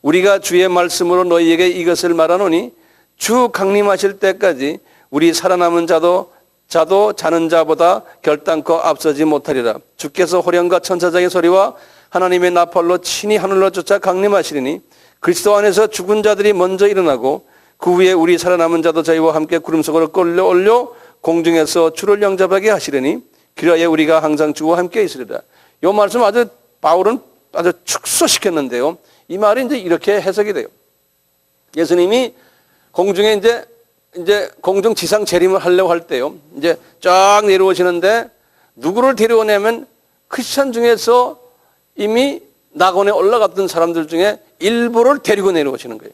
우리가 주의 말씀으로 너희에게 이것을 말하노니 주 강림하실 때까지 우리 살아남은 자도 자는 자보다 결단코 앞서지 못하리라. 주께서 호령과 천사장의 소리와 하나님의 나팔로 친히 하늘로 쫓아 강림하시리니 그리스도 안에서 죽은 자들이 먼저 일어나고 그 후에 우리 살아남은 자도 저희와 함께 구름 속으로 끌려 올려 공중에서 주를 영접하게 하시리니 그리하여 우리가 항상 주와 함께 있으리라. 이 말씀 바울은 아주 축소시켰는데요. 이 말이 이제 이렇게 해석이 돼요. 예수님이 공중에 이제 공중 지상 재림을 하려고 할 때요, 이제 쫙 내려오시는데 누구를 데려오냐면 크리스천 중에서 이미 낙원에 올라갔던 사람들 중에 일부를 데리고 내려오시는 거예요.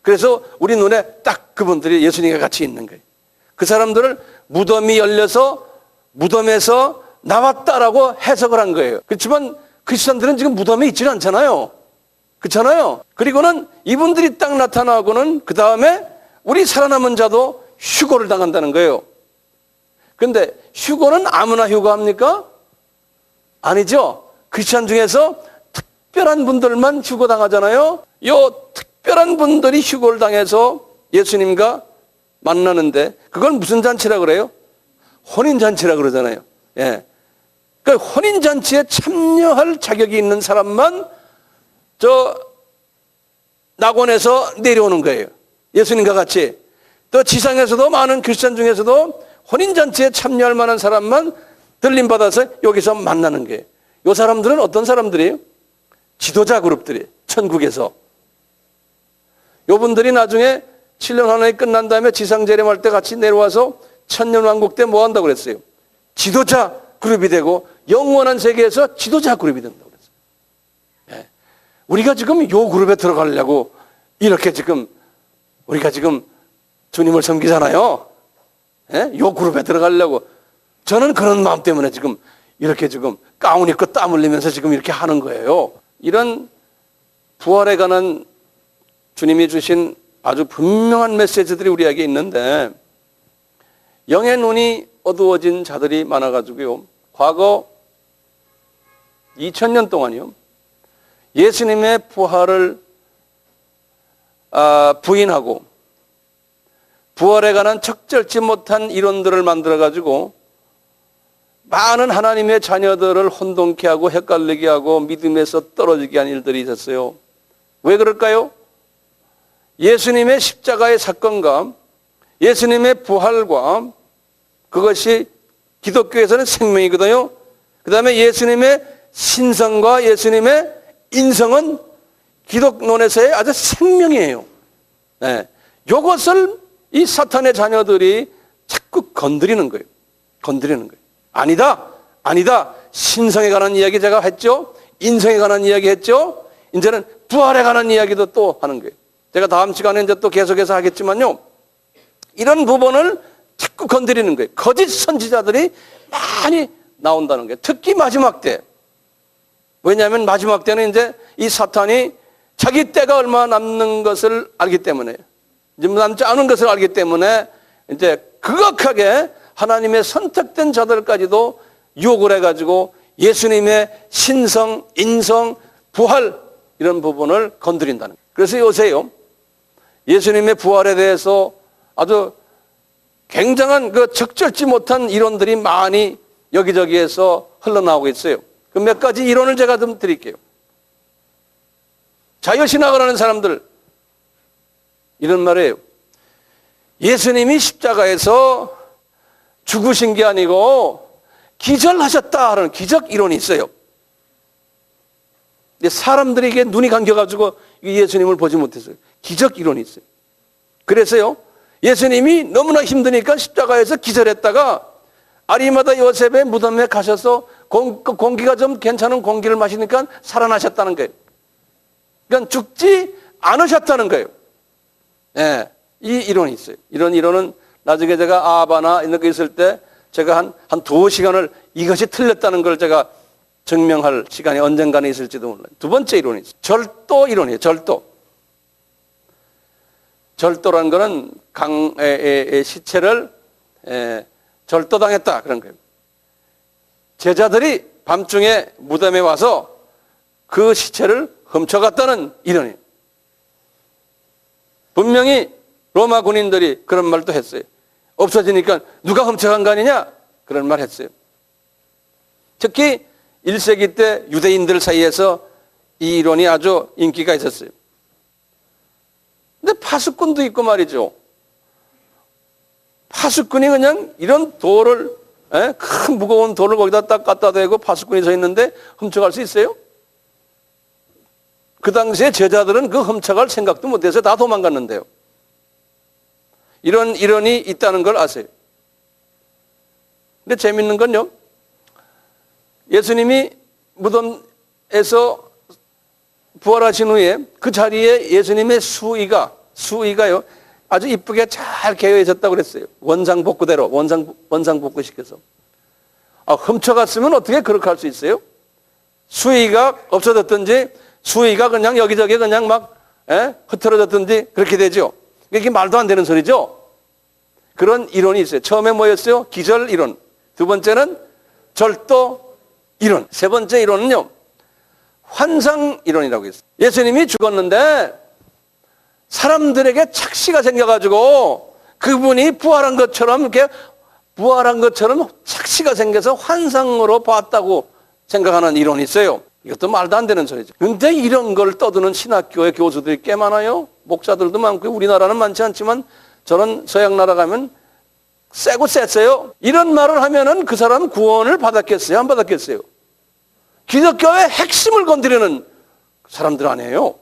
그래서 우리 눈에 딱 그분들이 예수님과 같이 있는 거예요. 그 사람들을 무덤이 열려서 무덤에서 나왔다라고 해석을 한 거예요. 그렇지만 크리스천들은 지금 무덤에 있지는 않잖아요. 그렇잖아요. 그리고는 이분들이 딱 나타나고는 그 다음에 우리 살아남은 자도 휴거를 당한다는 거예요. 그런데 휴거는 아무나 휴거합니까? 아니죠. 크리스천 중에서 특별한 분들만 휴거당하잖아요. 이 특별한 분들이 휴거를 당해서 예수님과 만나는데 그걸 무슨 잔치라고 그래요? 혼인잔치라고 그러잖아요. 예. 그러니까 혼인잔치에 참여할 자격이 있는 사람만 저 낙원에서 내려오는 거예요. 예수님과 같이. 또 지상에서도 많은 크리스천 중에서도 혼인잔치에 참여할 만한 사람만 들림받아서 여기서 만나는 거예요. 이 사람들은 어떤 사람들이에요? 지도자 그룹들이에요. 천국에서. 요분들이 나중에 7년 환원이 끝난 다음에 지상 재림할 때 같이 내려와서 천년왕국 때 뭐 한다고 그랬어요? 지도자 그룹이 되고 영원한 세계에서 지도자 그룹이 된다고 그랬어요. 예. 우리가 지금 요 그룹에 들어가려고 이렇게 지금 우리가 지금 주님을 섬기잖아요. 예? 요 그룹에 들어가려고 저는 그런 마음 때문에 지금 이렇게 지금 가운 입고 땀 흘리면서 지금 이렇게 하는 거예요. 이런 부활에 관한 주님이 주신 아주 분명한 메시지들이 우리에게 있는데 영의 눈이 어두워진 자들이 많아가지고요. 과거 2000년 동안이요. 예수님의 부활을 부인하고 부활에 관한 적절치 못한 이론들을 만들어가지고 많은 하나님의 자녀들을 혼동케 하고 헷갈리게 하고 믿음에서 떨어지게 한 일들이 있었어요. 왜 그럴까요? 예수님의 십자가의 사건과 예수님의 부활과 그것이 기독교에서는 생명이거든요. 그 다음에 예수님의 신성과 예수님의 인성은 기독론에서의 아주 생명이에요. 네. 이것을 이 사탄의 자녀들이 자꾸 건드리는 거예요. 건드리는 거예요. 아니다. 신성에 관한 이야기 제가 했죠. 인성에 관한 이야기 했죠. 이제는 부활에 관한 이야기도 또 하는 거예요. 제가 다음 시간에 이제 또 계속해서 하겠지만요. 이런 부분을 자꾸 건드리는 거예요. 거짓 선지자들이 많이 나온다는 거예요. 특히 마지막 때. 왜냐하면 마지막 때는 이제 이 사탄이 자기 때가 얼마 남는 것을 알기 때문에, 이제 남지 않은 것을 알기 때문에 이제 극악하게 하나님의 선택된 자들까지도 유혹을 해가지고 예수님의 신성, 인성, 부활 이런 부분을 건드린다는 거예요. 그래서 요새요, 예수님의 부활에 대해서 아주 굉장한 그 적절치 못한 이론들이 많이 여기저기에서 흘러나오고 있어요. 그 몇 가지 이론을 제가 좀 드릴게요. 자유신학을 하는 사람들 이런 말이에요. 예수님이 십자가에서 죽으신 게 아니고 기절하셨다 하는 기적 이론이 있어요. 근데 사람들에게 눈이 감겨가지고 예수님을 보지 못했어요. 기적 이론이 있어요. 그래서요, 예수님이 너무나 힘드니까 십자가에서 기절했다가 아리마다 요셉의 무덤에 가셔서 공기가 좀 괜찮은 공기를 마시니까 살아나셨다는 거예요. 그러니까 죽지 않으셨다는 거예요. 예, 이 이론이 있어요. 이런 이론은 나중에 제가 아바나 이런 거 있을 때 제가 한 2시간을 이것이 틀렸다는 걸 제가 증명할 시간이 언젠가는 있을지도 몰라요. 두 번째 이론이 있어요. 절도 이론이에요. 절도. 절도라는 거는 강의 시체를 절도당했다 그런 거예요. 제자들이 밤중에 무덤에 와서 그 시체를 훔쳐갔다는 이론이에요. 분명히 로마 군인들이 그런 말도 했어요. 없어지니까 누가 훔쳐간 거 아니냐? 그런 말 했어요. 특히 1세기 때 유대인들 사이에서 이 이론이 아주 인기가 있었어요. 근데 파수꾼도 있고 말이죠. 파수꾼이 그냥 이런 돌을, 큰 무거운 돌을 거기다 딱 갖다 대고 파수꾼이 서 있는데 훔쳐갈 수 있어요? 그 당시에 제자들은 그 훔쳐갈 생각도 못해서 다 도망갔는데요. 이런 이론이 있다는 걸 아세요. 근데 재밌는 건요, 예수님이 무덤에서 부활하신 후에 그 자리에 예수님의 수의가요 아주 이쁘게 잘 개어 있었다고 그랬어요. 원상복구대로 원상복구시켜서. 훔쳐갔으면 어떻게 그렇게 할 수 있어요? 수의가 없어졌든지 수의가 그냥 여기저기 그냥 막 흐트러졌든지 그렇게 되죠. 이게 말도 안 되는 소리죠. 그런 이론이 있어요. 처음에 뭐였어요? 기절 이론. 두 번째는 절도 이론. 세 번째 이론은요, 환상 이론이라고 있어요. 예수님이 죽었는데 사람들에게 착시가 생겨가지고 그분이 부활한 것처럼 이렇게 부활한 것처럼 착시가 생겨서 환상으로 봤다고 생각하는 이론이 있어요. 이것도 말도 안 되는 소리죠. 근데 이런 걸 떠드는 신학교의 교수들이 꽤 많아요. 목사들도 많고, 우리나라는 많지 않지만 저는 서양 나라 가면 세고 셌어요. 이런 말을 하면은 그 사람 구원을 받았겠어요? 안 받았겠어요? 기독교의 핵심을 건드리는 사람들 아니에요.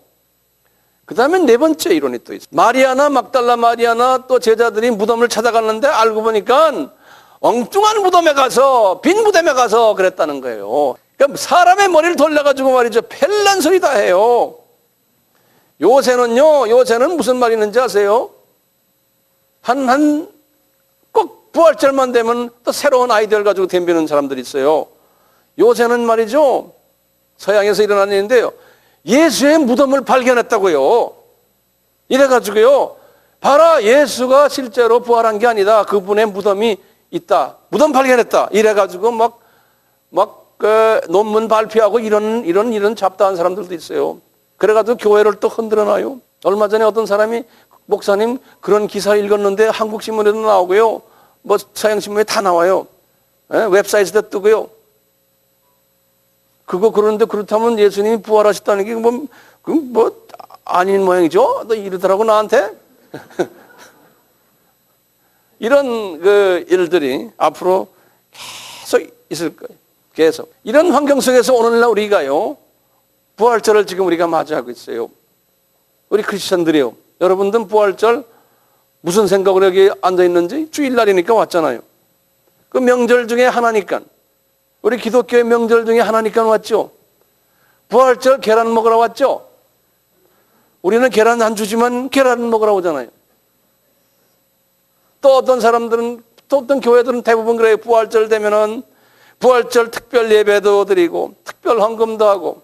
그 다음에 네 번째 이론이 또 있어요. 마리아나 막달라 마리아나 또 제자들이 무덤을 찾아갔는데 알고 보니까 엉뚱한 무덤에 가서, 빈 무덤에 가서 그랬다는 거예요. 그러니까 사람의 머리를 돌려가지고 말이죠, 별난 소리 다 해요. 요새는 무슨 말이 있는지 아세요? 꼭 부활절만 되면 또 새로운 아이디어를 가지고 덤비는 사람들이 있어요. 요새는 말이죠, 서양에서 일어나는 일인데요, 예수의 무덤을 발견했다고요. 이래가지고요, 봐라, 예수가 실제로 부활한 게 아니다, 그분의 무덤이 있다, 무덤 발견했다, 이래가지고 논문 발표하고 이런 잡다한 사람들도 있어요. 그래가지고 교회를 또 흔들어 놔요. 얼마 전에 어떤 사람이, 목사님 그런 기사 읽었는데 한국 신문에도 나오고요, 뭐 서양 신문에 다 나와요. 웹사이트에도 뜨고요. 그런데 그렇다면 예수님이 부활하셨다는 게 뭐 아닌 모양이죠? 너 이러더라고 나한테. 이런 그 일들이 앞으로 계속 있을 거예요. 계속. 이런 환경 속에서 오늘날 우리가요, 부활절을 지금 우리가 맞이하고 있어요. 우리 크리스천들이요. 여러분들은 부활절 무슨 생각으로 여기 앉아있는지 주일날이니까 왔잖아요. 그 명절 중에 하나니까. 우리 기독교의 명절 중에 하나니까 왔죠. 부활절 계란 먹으러 왔죠. 우리는 계란 안 주지만 계란 먹으러 오잖아요. 또 어떤 사람들은, 또 어떤 교회들은 대부분 그래요. 부활절 되면은 부활절 특별 예배도 드리고 특별 헌금도 하고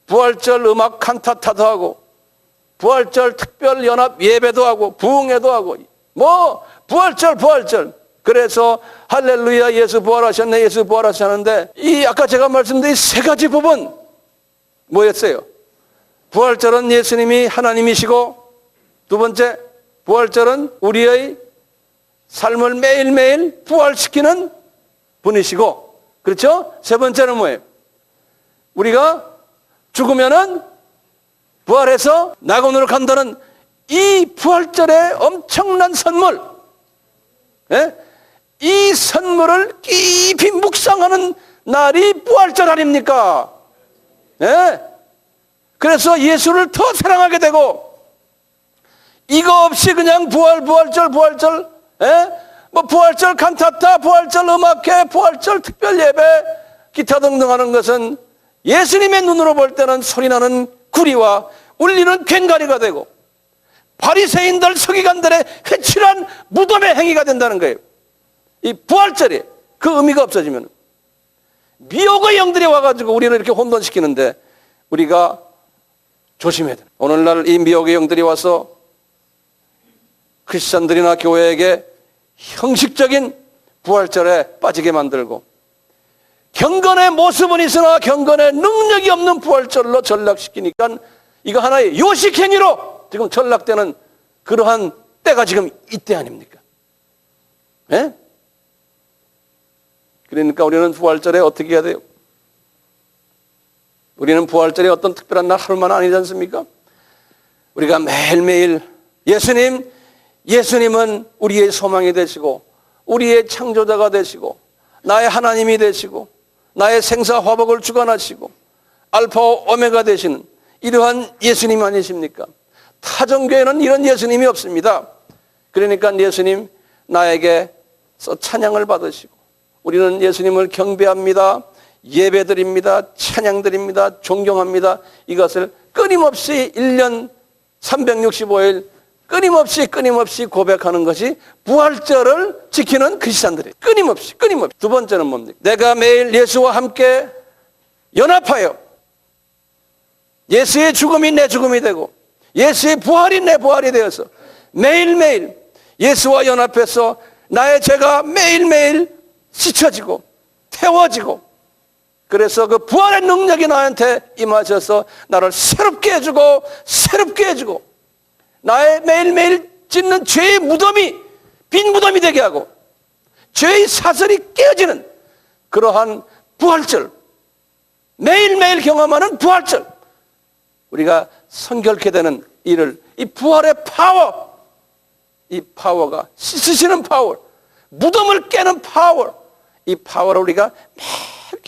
부활절 음악 칸타타도 하고 부활절 특별 연합 예배도 하고 부흥회도 하고 뭐 부활절. 그래서 할렐루야 예수 부활하셨네, 예수 부활하셨는데 이 아까 제가 말씀드린 세 가지 부분 뭐였어요? 부활절은 예수님이 하나님이시고 두 번째, 부활절은 우리의 삶을 매일매일 부활시키는 분이시고, 그렇죠? 세 번째는 뭐예요? 우리가 죽으면은 부활해서 낙원으로 간다는 이 부활절의 엄청난 선물, 예? 이 선물을 깊이 묵상하는 날이 부활절 아닙니까? 예? 그래서 예수를 더 사랑하게 되고, 이거 없이 그냥 부활절, 예? 뭐 부활절 칸타타, 부활절 음악회, 부활절 특별 예배, 기타 등등 하는 것은 예수님의 눈으로 볼 때는 소리나는 구리와 울리는 괭가리가 되고, 바리새인들 서기관들의 회칠한 무덤의 행위가 된다는 거예요. 이 부활절에 그 의미가 없어지면 미혹의 영들이 와가지고 우리를 이렇게 혼돈시키는데 우리가 조심해야 돼요. 오늘날 이 미혹의 영들이 와서 크리스찬들이나 교회에게 형식적인 부활절에 빠지게 만들고, 경건의 모습은 있으나 경건의 능력이 없는 부활절로 전락시키니까 이거 하나의 요식행위로 지금 전락되는 그러한 때가 지금 이때 아닙니까? 예? 그러니까 우리는 부활절에 어떻게 해야 돼요? 우리는 부활절에 어떤 특별한 날 하루만 아니지 않습니까? 우리가 매일매일 예수님은 우리의 소망이 되시고, 우리의 창조자가 되시고, 나의 하나님이 되시고, 나의 생사화복을 주관하시고, 알파 오메가 되시는 이러한 예수님 아니십니까? 타종교에는 이런 예수님이 없습니다. 그러니까 예수님 나에게서 찬양을 받으시고, 우리는 예수님을 경배합니다, 예배드립니다, 찬양드립니다, 존경합니다. 이것을 끊임없이 1년 365일 끊임없이 고백하는 것이 부활절을 지키는 크리스찬들이에요. 끊임없이. 두 번째는 뭡니까? 내가 매일 예수와 함께 연합하여 예수의 죽음이 내 죽음이 되고 예수의 부활이 내 부활이 되어서 매일매일 예수와 연합해서 나의 죄가 매일매일 씻어지고 태워지고, 그래서 그 부활의 능력이 나한테 임하셔서 나를 새롭게 해주고 나의 매일매일 짓는 죄의 무덤이 빈 무덤이 되게 하고 죄의 사슬이 깨어지는 그러한 부활절, 매일매일 경험하는 부활절, 우리가 성결케 되는 일을, 이 부활의 파워, 이 파워가 씻으시는 파워, 무덤을 깨는 파워, 이 파워를 우리가 매일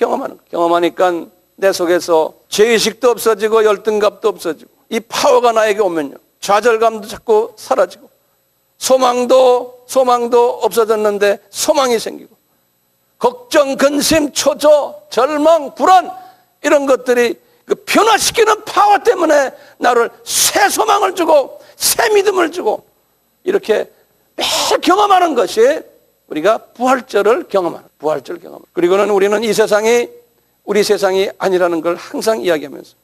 경험하니까 내 속에서 죄의식도 없어지고 열등감도 없어지고, 이 파워가 나에게 오면요 좌절감도 자꾸 사라지고, 소망도 없어졌는데 소망이 생기고, 걱정, 근심, 초조, 절망, 불안, 이런 것들이 그 변화시키는 파워 때문에 나를 새 소망을 주고 새 믿음을 주고, 이렇게 매일 경험하는 것이 우리가 부활절을 경험하는, 부활절 경험. 그리고는 우리는 이 세상이 우리 세상이 아니라는 걸 항상 이야기하면서,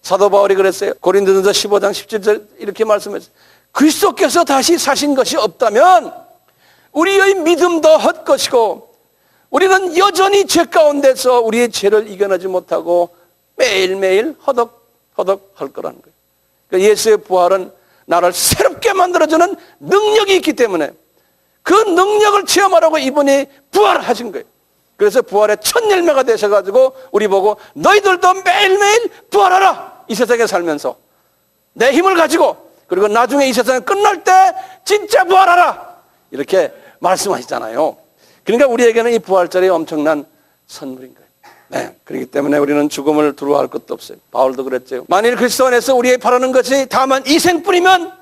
사도 바울이 그랬어요. 고린도전서 15장 17절 이렇게 말씀했어요. 그리스도께서 다시 사신 것이 없다면 우리의 믿음도 헛것이고 우리는 여전히 죄 가운데서 우리의 죄를 이겨내지 못하고 매일매일 허덕허덕 할 거라는 거예요. 그러니까 예수의 부활은 나를 새롭게 만들어주는 능력이 있기 때문에 그 능력을 체험하라고 이분이 부활하신 거예요. 그래서 부활의 첫 열매가 되셔가지고 우리 보고 너희들도 매일매일 부활하라, 이 세상에 살면서 내 힘을 가지고, 그리고 나중에 이 세상이 끝날 때 진짜 부활하라, 이렇게 말씀하시잖아요. 그러니까 우리에게는 이 부활절이 엄청난 선물인 거예요. 네, 그렇기 때문에 우리는 죽음을 두려워할 것도 없어요. 바울도 그랬죠. 만일 그리스도 안에서 우리의 바라는 것이 다만 이 생뿐이면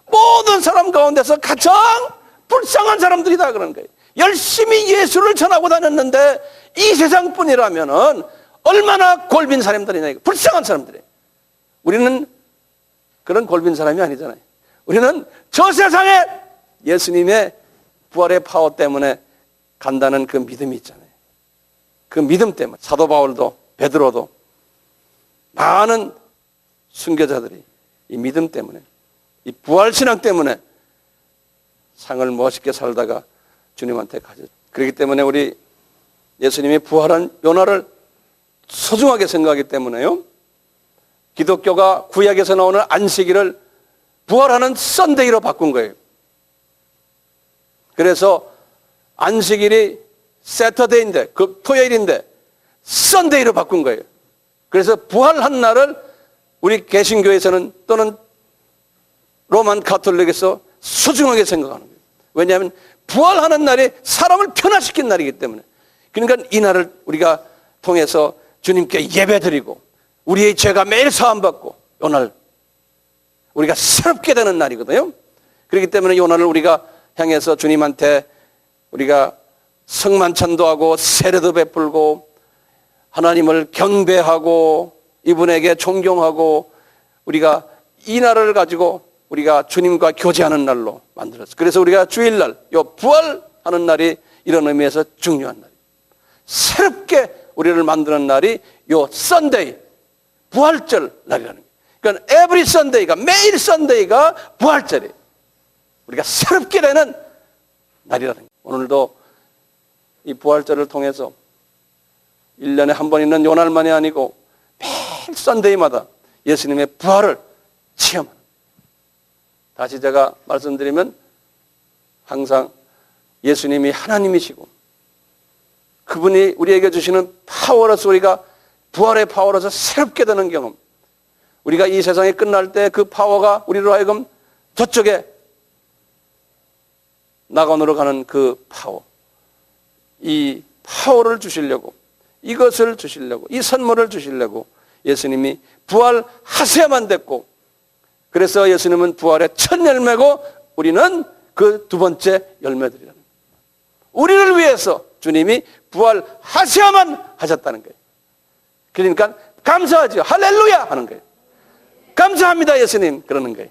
모든 사람 가운데서 가장 불쌍한 사람들이다, 그런 거예요. 열심히 예수를 전하고 다녔는데 이 세상뿐이라면은 얼마나 골빈 사람들이냐, 불쌍한 사람들이에요. 우리는 그런 골빈 사람이 아니잖아요. 우리는 저 세상에 예수님의 부활의 파워 때문에 간다는 그 믿음이 있잖아요. 그 믿음 때문에 사도 바울도 베드로도 많은 순교자들이 이 믿음 때문에, 이 부활신앙 때문에 상을 멋있게 살다가 주님한테 가졌죠. 그렇기 때문에 우리 예수님이 부활한 요나를 소중하게 생각하기 때문에요, 기독교가 구약에서 나오는 안식일을 부활하는 썬데이로 바꾼 거예요. 그래서 안식일이 세터데이인데, 그 토요일인데 썬데이로 바꾼 거예요. 그래서 부활한 날을 우리 개신교에서는 또는 로만 가톨릭에서 소중하게 생각하는 거예요. 왜냐하면 부활하는 날이 사람을 변화시킨 날이기 때문에. 그러니까 이 날을 우리가 통해서 주님께 예배드리고 우리의 죄가 매일 사함받고 이 날 우리가 새롭게 되는 날이거든요. 그렇기 때문에 이 날을 우리가 향해서 주님한테 우리가 성만찬도 세례도 베풀고 하나님을 경배하고 이분에게 존경하고 우리가 이 날을 가지고 우리가 주님과 교제하는 날로 만들었어요. 그래서 우리가 주일날, 요 부활하는 날이 이런 의미에서 중요한 날이에요. 새롭게 우리를 만드는 날이 요 썬데이, 부활절 날이라는 거예요. 그러니까 every Sunday가, 매일 썬데이가 부활절이에요. 우리가 새롭게 되는 날이라는 거예요. 오늘도 이 부활절을 통해서 1년에 한 번 있는 요 날만이 아니고 매일 썬데이마다 예수님의 부활을 체험하는. 다시 제가 말씀드리면 항상 예수님이 하나님이시고 그분이 우리에게 주시는 파워로서 우리가 부활의 파워로서 새롭게 되는 경험. 우리가 이 세상에 끝날 때 그 파워가 우리로 하여금 저쪽에 낙원으로 가는 그 파워. 이 파워를 주시려고, 이것을 주시려고, 이 선물을 주시려고 예수님이 부활하셔야만 됐고, 그래서 예수님은 부활의 첫 열매고 우리는 그 두 번째 열매들이라는 거예요. 우리를 위해서 주님이 부활하셔야만 하셨다는 거예요. 그러니까 감사하죠. 할렐루야 하는 거예요. 감사합니다 예수님 그러는 거예요.